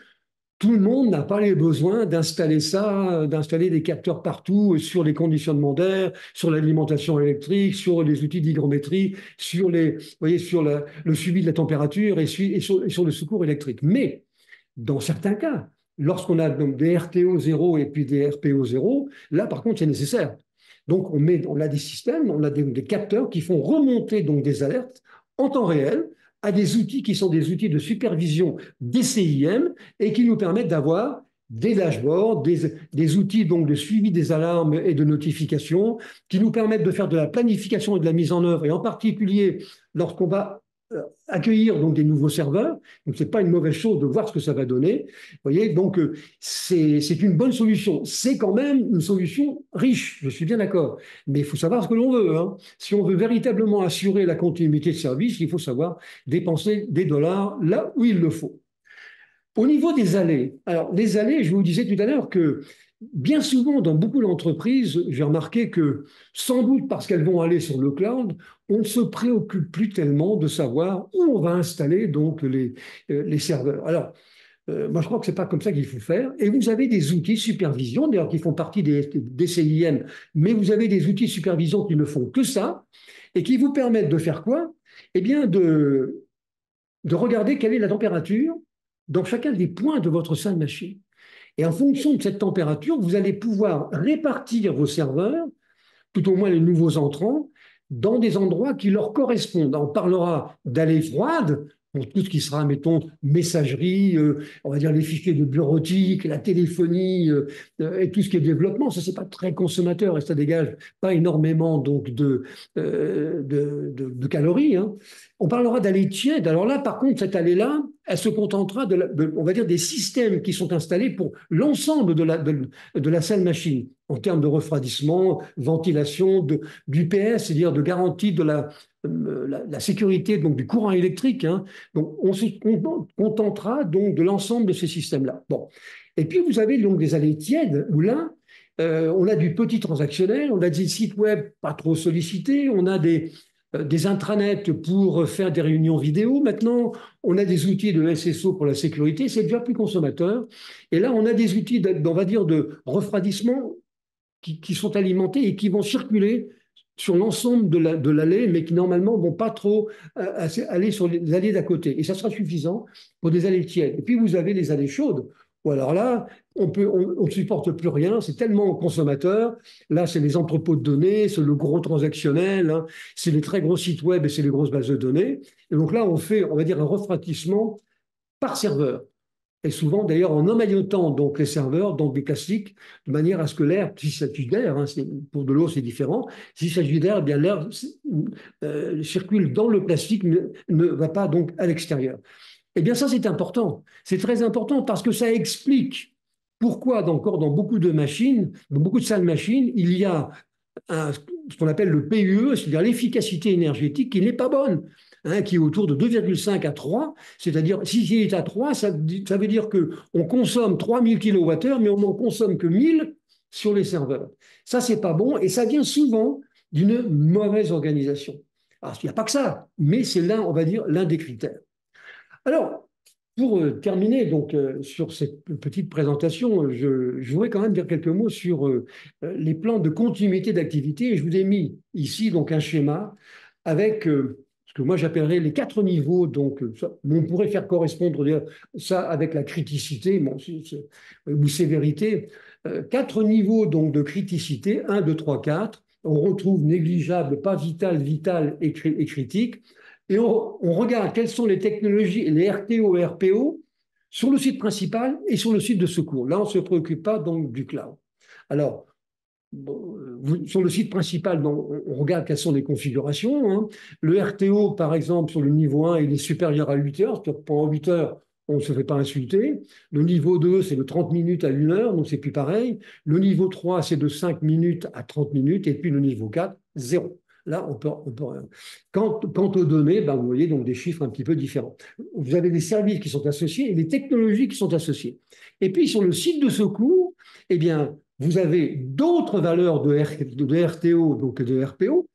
tout le monde n'a pas les besoins d'installer ça, d'installer des capteurs partout sur les conditionnements d'air, sur l'alimentation électrique, sur les outils d'hygrométrie, sur le suivi de la température et sur le secours électrique. Mais dans certains cas, lorsqu'on a donc des RTO 0 et puis des RPO 0, là par contre c'est nécessaire. Donc, on a des systèmes, on a des capteurs qui font remonter donc des alertes en temps réel à des outils qui sont des outils de supervision des CIM et qui nous permettent d'avoir des dashboards, des outils donc de suivi des alarmes et de notifications, qui nous permettent de faire de la planification et de la mise en œuvre, et en particulier lorsqu'on va accueillir donc des nouveaux serveurs. Donc, ce n'est pas une mauvaise chose de voir ce que ça va donner. Vous voyez, donc c'est une bonne solution. C'est quand même une solution riche, je suis bien d'accord. Mais il faut savoir ce que l'on veut, hein. Si on veut véritablement assurer la continuité de service, il faut savoir dépenser des dollars là où il le faut. Au niveau des allées, alors les allées, je vous disais tout à l'heure que bien souvent, dans beaucoup d'entreprises, j'ai remarqué que, sans doute parce qu'elles vont aller sur le cloud, on ne se préoccupe plus tellement de savoir où on va installer donc les serveurs. Alors, moi, je crois que ce n'est pas comme ça qu'il faut faire. Et vous avez des outils de supervision, d'ailleurs, qui font partie des CIM, mais vous avez des outils de supervision qui ne font que ça et qui vous permettent de faire quoi? Eh bien, de regarder quelle est la température dans chacun des points de votre salle machine. Et en fonction de cette température, vous allez pouvoir répartir vos serveurs, tout au moins les nouveaux entrants, dans des endroits qui leur correspondent. On parlera d'allées froides, pour tout ce qui sera, mettons, messagerie, on va dire les fichiers de bureautique, la téléphonie et tout ce qui est développement. Ça, c'est pas très consommateur et ça dégage pas énormément donc de calories, hein. On parlera d'allées tièdes. Alors là, par contre, cette allée-là, elle se contentera on va dire, des systèmes qui sont installés pour l'ensemble de la salle machine, en termes de refroidissement, ventilation, d'UPS, c'est-à-dire de garantie de la sécurité donc, du courant électrique, hein. Donc, on se contentera donc de l'ensemble de ces systèmes-là. Bon. Et puis, vous avez donc des allées tièdes où là, on a du petit transactionnel, on a des sites web pas trop sollicités, on a des intranets pour faire des réunions vidéo. Maintenant, on a des outils de SSO pour la sécurité, c'est déjà plus consommateur. Et là, on a des outils, on va dire, de refroidissement qui sont alimentés et qui vont circuler sur l'ensemble de l'allée, mais qui normalement ne vont pas trop aller sur les allées d'à côté. Et ça sera suffisant pour des allées tièdes. Et puis, vous avez les allées chaudes. Ou alors là, on ne supporte plus rien, c'est tellement consommateur. Là, c'est les entrepôts de données, c'est le gros transactionnel, hein, c'est les très gros sites web et c'est les grosses bases de données. Et donc là, on fait, on va dire, un refroidissement par serveur. Et souvent, d'ailleurs, en emmaillotant donc les serveurs dans des classiques, de manière à ce que l'air, s'il s'agit d'air, hein, pour de l'eau, c'est différent. S'il s'agit d'air, eh bien l'air circule dans le plastique, ne va pas donc à l'extérieur. Eh bien, ça, c'est important. C'est très important parce que ça explique pourquoi, encore dans beaucoup de machines, dans beaucoup de salles machines, il y a ce qu'on appelle le PUE, c'est-à-dire l'efficacité énergétique qui n'est pas bonne, hein, qui est autour de 2,5 à 3. C'est-à-dire, si il est à 3, ça veut dire qu'on consomme 3000 kWh, mais on n'en consomme que 1000 sur les serveurs. Ça, c'est pas bon et ça vient souvent d'une mauvaise organisation. Alors, il n'y a pas que ça, mais c'est l'un, on va dire, l'un des critères. Alors, pour terminer donc sur cette petite présentation, je voudrais quand même dire quelques mots sur les plans de continuité d'activité. Je vous ai mis ici donc un schéma avec ce que moi j'appellerais les 4 niveaux. Donc, on pourrait faire correspondre ça avec la criticité ou sévérité. 4 niveaux donc de criticité, 1, 2, 3, 4. On retrouve négligeable, pas vital, vital et critique. Et on regarde quelles sont les technologies, les RTO et RPO, sur le site principal et sur le site de secours. Là, on ne se préoccupe pas donc du cloud. Alors, sur le site principal, on regarde quelles sont les configurations, hein. Le RTO, par exemple, sur le niveau 1, il est supérieur à 8 heures. Pendant 8 heures, on ne se fait pas insulter. Le niveau 2, c'est de 30 minutes à 1 heure, donc c'est plus pareil. Le niveau 3, c'est de 5 minutes à 30 minutes. Et puis le niveau 4, 0. Là, on peut rien. Quant aux données, ben, vous voyez donc des chiffres un petit peu différents. Vous avez des services qui sont associés et des technologies qui sont associées. Et puis, sur le site de secours, eh bien, vous avez d'autres valeurs de RTO, donc de RPO.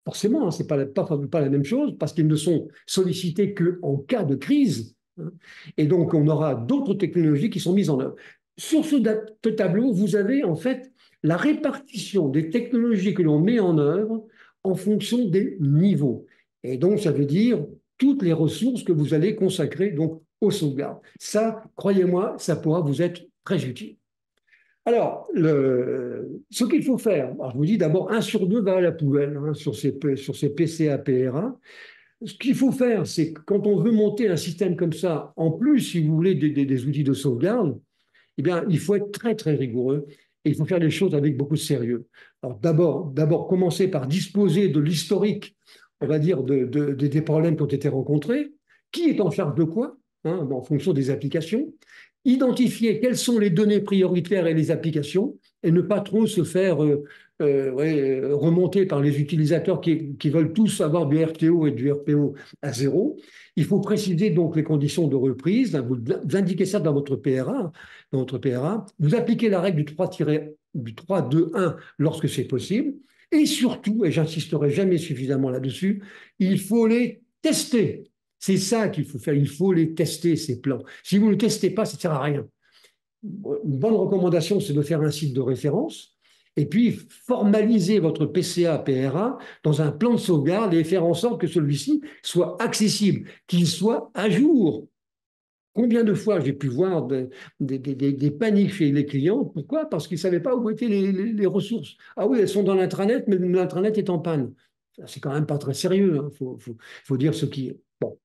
Forcément, hein, ce n'est pas la même chose parce qu'ils ne sont sollicités qu'en cas de crise, hein. Et donc, on aura d'autres technologies qui sont mises en œuvre. Sur ce tableau, vous avez en fait la répartition des technologies que l'on met en œuvre en fonction des niveaux. Et donc, ça veut dire toutes les ressources que vous allez consacrer donc, aux sauvegardes. Ça, croyez-moi, ça pourra vous être très utile. Alors, ce qu'il faut faire, alors je vous dis d'abord, 1 sur 2 va à la poubelle hein, sur ces PCA PRA. Ce qu'il faut faire, c'est que quand on veut monter un système comme ça, en plus, si vous voulez, des outils de sauvegarde, eh bien, il faut être très, très rigoureux et il faut faire les choses avec beaucoup de sérieux. Alors, d'abord, commencer par disposer de l'historique, on va dire, des problèmes qui ont été rencontrés, qui est en charge de quoi, hein, en fonction des applications, identifier quelles sont les données prioritaires et les applications, et ne pas trop se faire remonter par les utilisateurs qui veulent tous avoir du RTO et du RPO à zéro. Il faut préciser donc les conditions de reprise, vous indiquez ça dans votre PRA, vous appliquez la règle du 3-2-1 lorsque c'est possible, et surtout, et j'insisterai jamais suffisamment là-dessus, il faut les tester. C'est ça qu'il faut faire, il faut les tester, ces plans. Si vous ne les testez pas, ça ne sert à rien. Une bonne recommandation, c'est de faire un site de référence et puis formaliser votre PCA PRA dans un plan de sauvegarde et faire en sorte que celui-ci soit accessible, qu'il soit à jour. Combien de fois j'ai pu voir des paniques chez les clients? Pourquoi? Parce qu'ils ne savaient pas où étaient les ressources. Ah oui, elles sont dans l'intranet, mais l'intranet est en panne. C'est quand même pas très sérieux. Il faut dire ce qui est. Bon.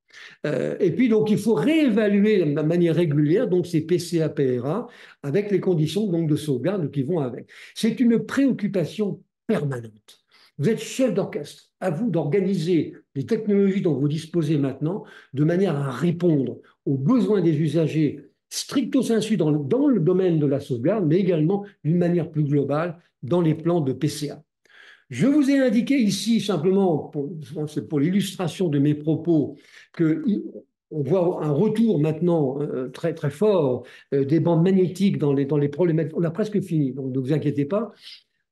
Et puis, donc, il faut réévaluer de manière régulière donc, ces PCA-PRA avec les conditions donc, de sauvegarde qui vont avec. C'est une préoccupation permanente. Vous êtes chef d'orchestre. À vous d'organiser les technologies dont vous disposez maintenant de manière à répondre aux besoins des usagers stricto sensu dans le domaine de la sauvegarde, mais également d'une manière plus globale dans les plans de PCA. Je vous ai indiqué ici, simplement, pour l'illustration de mes propos, qu'on voit un retour maintenant très, très fort des bandes magnétiques dans les problématiques. On a presque fini, donc ne vous inquiétez pas.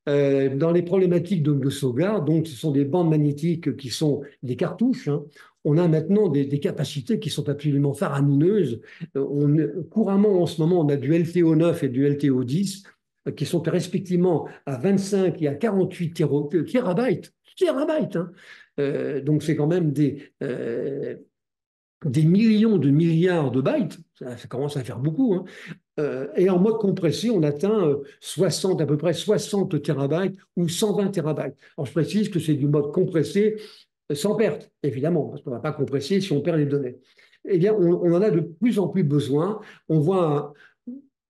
Dans les problématiques de sauvegarde, donc ce sont des bandes magnétiques qui sont des cartouches. Hein. On a maintenant des capacités qui sont absolument faramineuses. Couramment, en ce moment, on a du LTO9 et du LTO10 qui sont respectivement à 25 et à 48 terabytes. Terabytes, hein. Donc, c'est quand même des millions de milliards de bytes. Ça commence à faire beaucoup. Hein. Et en mode compressé, on atteint à peu près 60 terabytes ou 120 terabytes. Alors, je précise que c'est du mode compressé sans perte, évidemment, parce qu'on ne va pas compresser si on perd les données. Eh bien, on en a de plus en plus besoin. On voit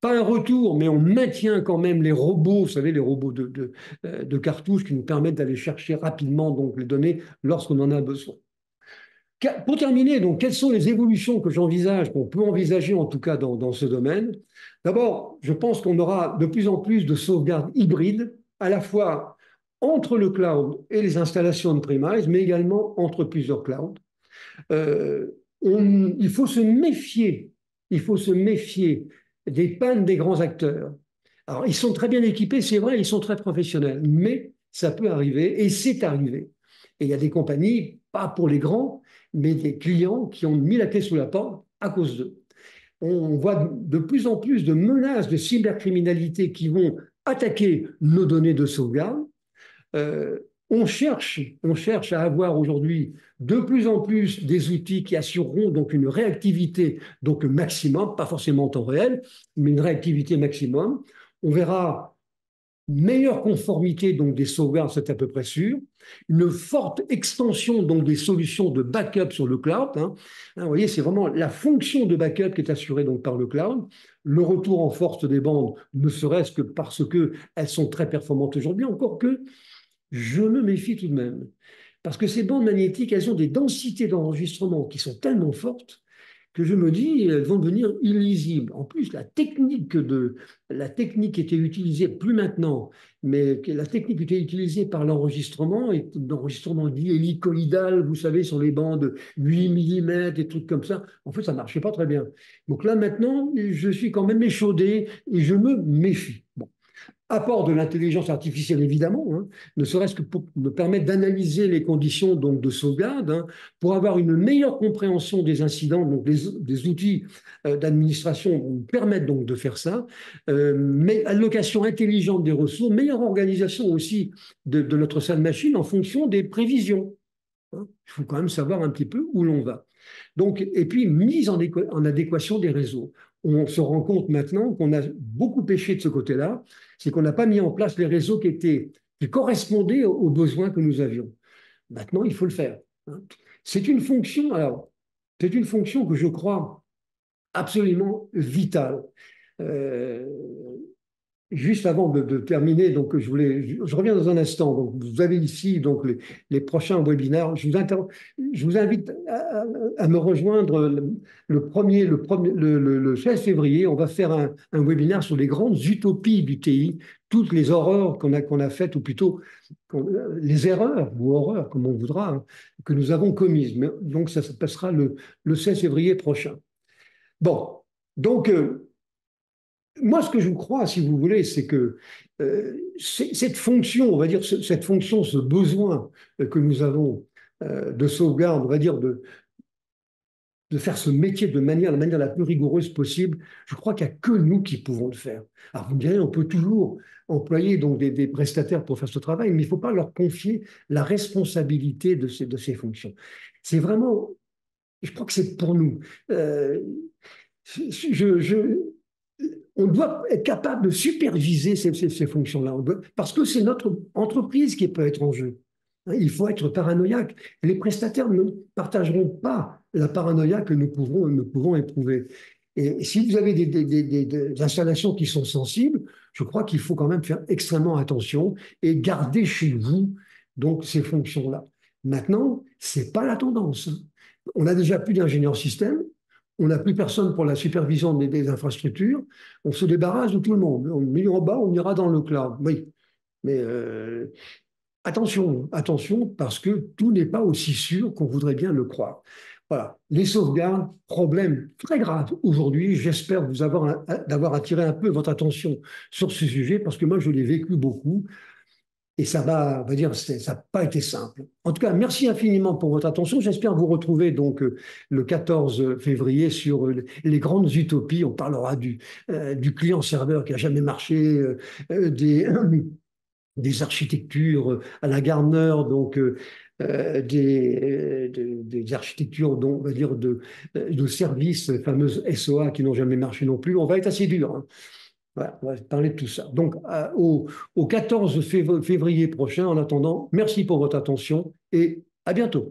pas un retour, mais on maintient quand même les robots, vous savez, les robots de cartouches qui nous permettent d'aller chercher rapidement donc, les données lorsqu'on en a besoin. Pour terminer, donc, quelles sont les évolutions que j'envisage, qu'on peut envisager en tout cas dans ce domaine? D'abord, je pense qu'on aura de plus en plus de sauvegardes hybrides, à la fois entre le cloud et les installations on-premise, mais également entre plusieurs clouds. Euh, il faut se méfier, il faut se méfier des pannes des grands acteurs. Alors, ils sont très bien équipés, c'est vrai, ils sont très professionnels, mais ça peut arriver, et c'est arrivé. Et il y a des compagnies, pas pour les grands, mais des clients qui ont mis la clé sous la porte à cause d'eux. On voit de plus en plus de menaces de cybercriminalité qui vont attaquer nos données de sauvegarde. On cherche à avoir aujourd'hui de plus en plus des outils qui assureront donc une réactivité donc maximum, pas forcément en temps réel, mais une réactivité maximum. On verra une meilleure conformité donc des sauvegardes, c'est à peu près sûr, une forte extension donc des solutions de backup sur le cloud. Hein. Vous voyez, c'est vraiment la fonction de backup qui est assurée donc par le cloud. Le retour en force des bandes, ne serait-ce que parce qu'elles sont très performantes aujourd'hui, encore que je me méfie tout de même. Parce que ces bandes magnétiques, elles ont des densités d'enregistrement qui sont tellement fortes que je me dis, elles vont devenir illisibles. En plus, la technique qui était utilisée, plus maintenant, mais la technique qui était utilisée par l'enregistrement, est l'enregistrement dit hélicoïdal, vous savez, sur les bandes 8 mm, des trucs comme ça. En fait, ça ne marchait pas très bien. Donc là, maintenant, je suis quand même échaudé et je me méfie. Bon. Apport de l'intelligence artificielle, évidemment, hein, ne serait-ce que pour me permettre d'analyser les conditions donc, de sauvegarde, hein, pour avoir une meilleure compréhension des incidents, donc des outils d'administration nous permettent donc de faire ça, mais allocation intelligente des ressources, meilleure organisation aussi de notre salle machine en fonction des prévisions. Hein. Il faut quand même savoir un petit peu où l'on va. Donc, et puis, mise en adéquation des réseaux. on se rend compte maintenant qu'on a beaucoup péché de ce côté-là, c'est qu'on n'a pas mis en place les réseaux qui correspondaient aux besoins que nous avions. Maintenant, il faut le faire, hein. C'est une fonction, alors, c'est une fonction que je crois absolument vitale. Euh, Juste avant de terminer, donc je reviens dans un instant. Donc vous avez ici donc les prochains webinaires. Je vous invite à me rejoindre le 16 février. On va faire un webinaire sur les grandes utopies du TI, toutes les horreurs qu'on a faites, ou plutôt les erreurs ou horreurs, comme on voudra, hein, que nous avons commises. Donc ça se passera le 16 février prochain. Bon, donc moi, ce que je crois, si vous voulez, c'est que cette fonction, on va dire, cette fonction, ce besoin que nous avons de sauvegarde, on va dire, de faire ce métier la manière la plus rigoureuse possible, je crois qu'il n'y a que nous qui pouvons le faire. Alors, vous me direz, on peut toujours employer donc des prestataires pour faire ce travail, mais il ne faut pas leur confier la responsabilité de ces fonctions. C'est vraiment, je crois que c'est pour nous. Je, on doit être capable de superviser ces fonctions-là, parce que c'est notre entreprise qui peut être en jeu. Il faut être paranoïaque. Les prestataires ne partageront pas la paranoïa que nous pouvons éprouver. Et si vous avez des installations qui sont sensibles, je crois qu'il faut quand même faire extrêmement attention et garder chez vous donc ces fonctions-là. Maintenant, ce n'est pas la tendance. On a déjà plus d'ingénieurs système, on n'a plus personne pour la supervision des infrastructures, on se débarrasse de tout le monde. On met en bas, on ira dans le cloud. Oui, mais attention, attention, parce que tout n'est pas aussi sûr qu'on voudrait bien le croire. Voilà, les sauvegardes, problème très grave aujourd'hui. J'espère d'avoir attiré un peu votre attention sur ce sujet, parce que moi, je l'ai vécu beaucoup. Et on va dire, ça n'a pas été simple. En tout cas, merci infiniment pour votre attention. J'espère vous retrouver donc le 14 février sur les grandes utopies. On parlera du client-serveur qui n'a jamais marché, des architectures à la Gartner, donc des architectures, on va dire, de services, les fameuses SOA qui n'ont jamais marché non plus. On va être assez dur, hein. Voilà, on va parler de tout ça. Donc, au 14 février prochain, en attendant, merci pour votre attention et à bientôt.